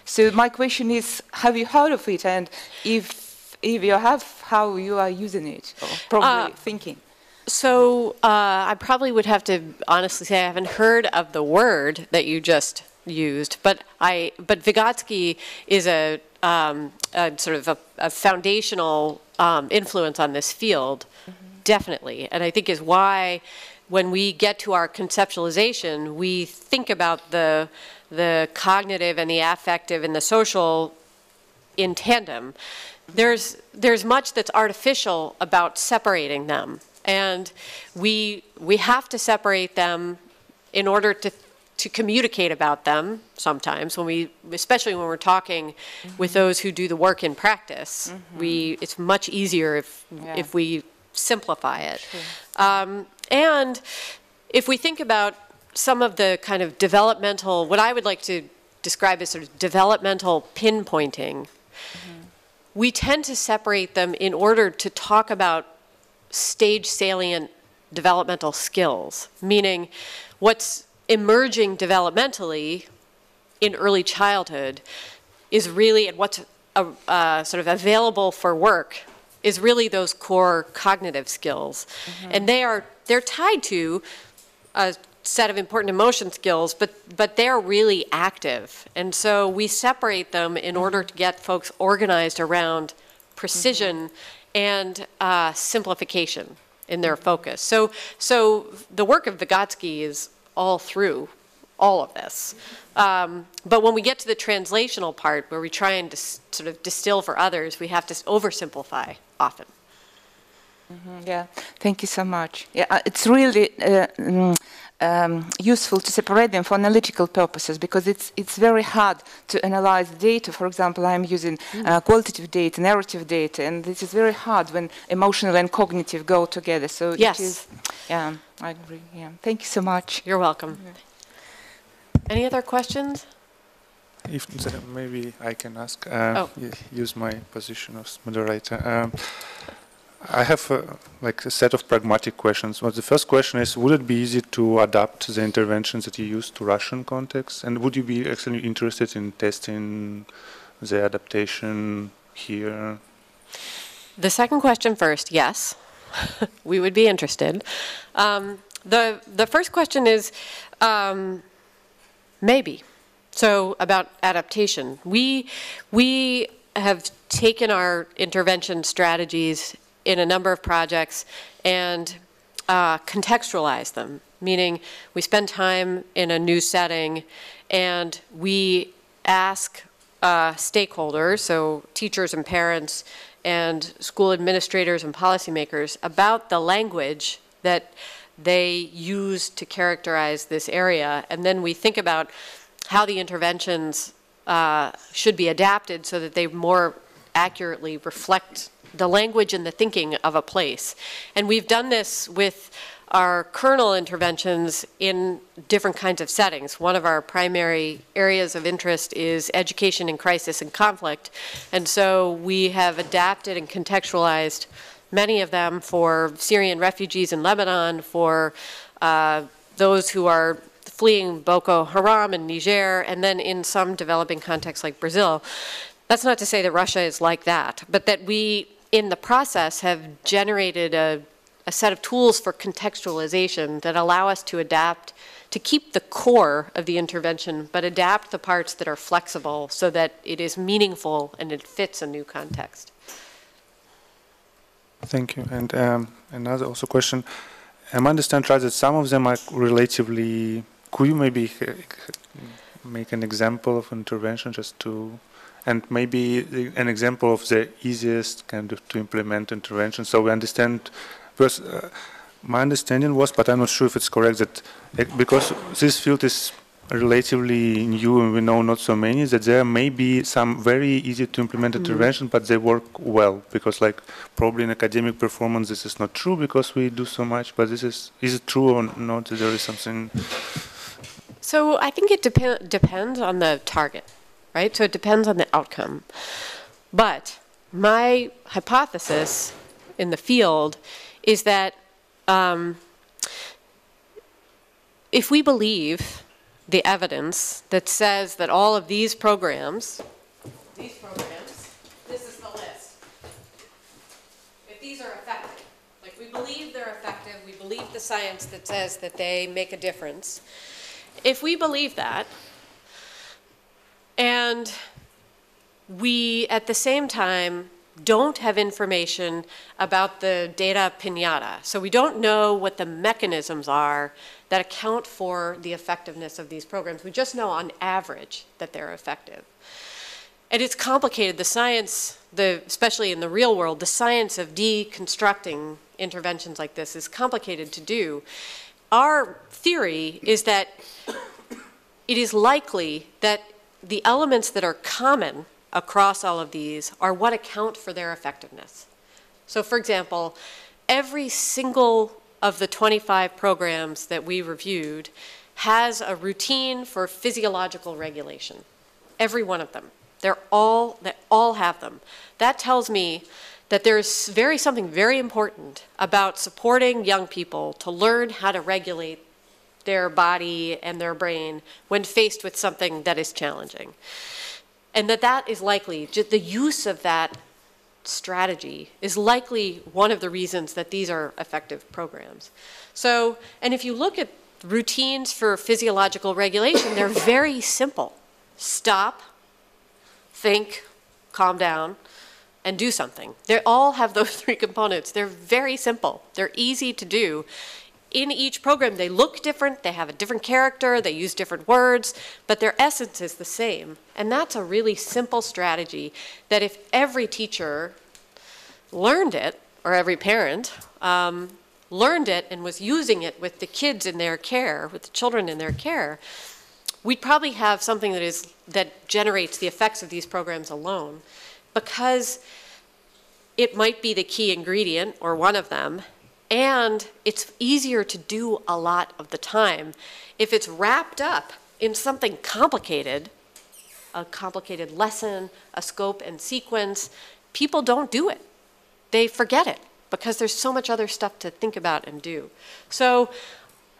So my question is, have you heard of it? And if you have, how you are using it, or probably thinking? So I probably would have to honestly say I haven't heard of the word that you just used, but Vygotsky is a sort of a foundational influence on this field, definitely, and I think is why when we get to our conceptualization, we think about the cognitive and the affective and the social in tandem. There's much that's artificial about separating them, and we have to separate them in order to communicate about them sometimes, especially when we're talking with those who do the work in practice. It's much easier if we simplify it. And if we think about some of the kind of developmental, what I would like to describe as sort of developmental pinpointing, we tend to separate them in order to talk about stage salient developmental skills, meaning what's emerging developmentally in early childhood is really, and what's sort of available for work is really those core cognitive skills. And they're tied to a set of important emotion skills, but they're really active. And so we separate them in order to get folks organized around precision and simplification in their focus. So the work of Vygotsky is all through all of this. But when we get to the translational part, where we try and sort of distill for others, we have to oversimplify often. Yeah, thank you so much. Yeah, it's really useful to separate them for analytical purposes, because it's very hard to analyze data. For example, I'm using qualitative data, narrative data, and this is very hard when emotional and cognitive go together. So yes, it is, yeah, I agree. Yeah, thank you so much. You're welcome. Yeah. Any other questions? If maybe I can ask, use my position as moderator. I have like a set of pragmatic questions. Well, the first question is, would it be easy to adapt the interventions that you use to Russian context? And would you be actually interested in testing the adaptation here? The second question first, yes. We would be interested. The first question is maybe. So about adaptation. We have taken our intervention strategies in a number of projects and contextualize them, meaning we spend time in a new setting and we ask stakeholders, so teachers and parents and school administrators and policymakers, about the language that they use to characterize this area, and then we think about how the interventions should be adapted so that they more accurately reflect the language and the thinking of a place. And we've done this with our kernel interventions in different kinds of settings. One of our primary areas of interest is education in crisis and conflict. And so we have adapted and contextualized many of them for Syrian refugees in Lebanon, for those who are fleeing Boko Haram in Niger, and then in some developing contexts like Brazil. That's not to say that Russia is like that, but that we, in the process, have generated a set of tools for contextualization that allow us to adapt, to keep the core of the intervention, but adapt the parts that are flexible so that it is meaningful and it fits a new context. Thank you. And another also question. I understand right that some of them are relatively, could you maybe make an example of intervention just to, and maybe an example of the easiest kind of to implement intervention, so we understand, because my understanding was, but I'm not sure if it's correct, that because this field is relatively new and we know not so many, that there may be some very easy to implement intervention, but they work well, because like probably in academic performance this is not true because we do so much, but this is it true or not? There is something. So I think it depends on the target, right? So it depends on the outcome. But my hypothesis in the field is that if we believe the evidence that says that all of these programs, this is the list. If these are effective, like we believe they're effective, we believe the science that says that they make a difference. If we believe that, and we at the same time don't have information about the data piñata, so we don't know what the mechanisms are that account for the effectiveness of these programs. We just know on average that they're effective. And it's complicated. The science, especially in the real world, the science of deconstructing interventions like this is complicated to do. Our theory is that it is likely that the elements that are common across all of these are what account for their effectiveness. So for example, every single of the 25 programs that we reviewed has a routine for physiological regulation. Every one of them. They all have them. That tells me that there's something very important about supporting young people to learn how to regulate their body and their brain when faced with something that is challenging. And that is likely, just the use of that strategy is likely one of the reasons that these are effective programs. So, and if you look at routines for physiological regulation, they're very simple. Stop, think, calm down, and do something. They all have those three components. They're very simple. They're easy to do. in each program, they look different, they have a different character, they use different words, but their essence is the same. And that's a really simple strategy that if every teacher learned it, or every parent learned it and was using it with the kids in their care, with the children in their care, we'd probably have something that generates the effects of these programs alone, because it might be the key ingredient or one of them, and it's easier to do a lot of the time. If it's wrapped up in something complicated, a complicated lesson, a scope and sequence, people don't do it. They forget it because there's so much other stuff to think about and do. So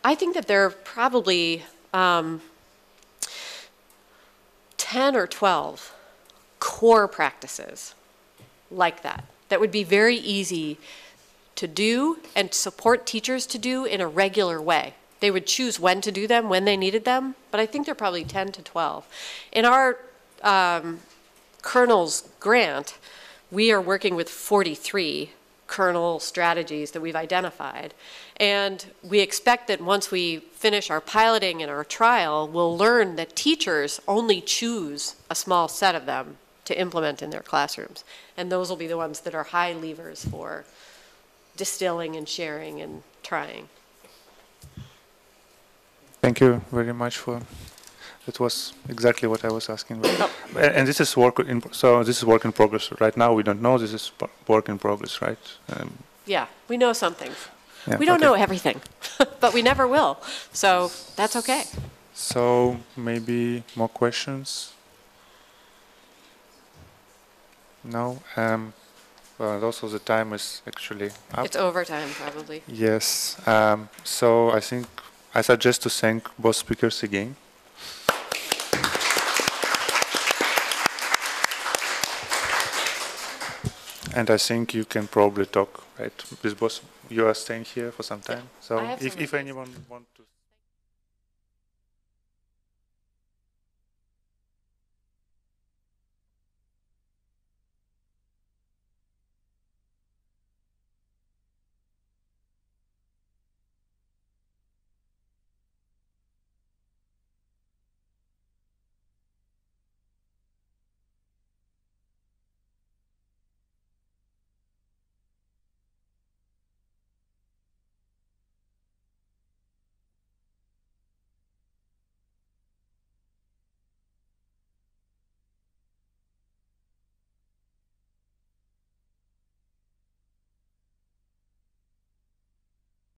I think that there are probably 10 or 12 core practices like that would be very easy to do and support teachers to do in a regular way. They would choose when to do them, when they needed them, but I think there are probably 10 to 12. In our kernels grant, we are working with 43 kernel strategies that we've identified. And we expect that once we finish our piloting and our trial, we'll learn that teachers only choose a small set of them to implement in their classrooms. And those will be the ones that are high levers for distilling and sharing and trying. Thank you very much for. That was exactly what I was asking. And this is work in progress. Right now we don't know. This is work in progress, right? Yeah, we know some things. Yeah, we don't know everything, but we never will. So that's okay. So maybe more questions? No. Well, also the time is actually up. It's overtime, probably. Yes. So I think I suggest to thank both speakers again. And I think you can probably talk, right? With both, you are staying here for some time. So if anyone wants to.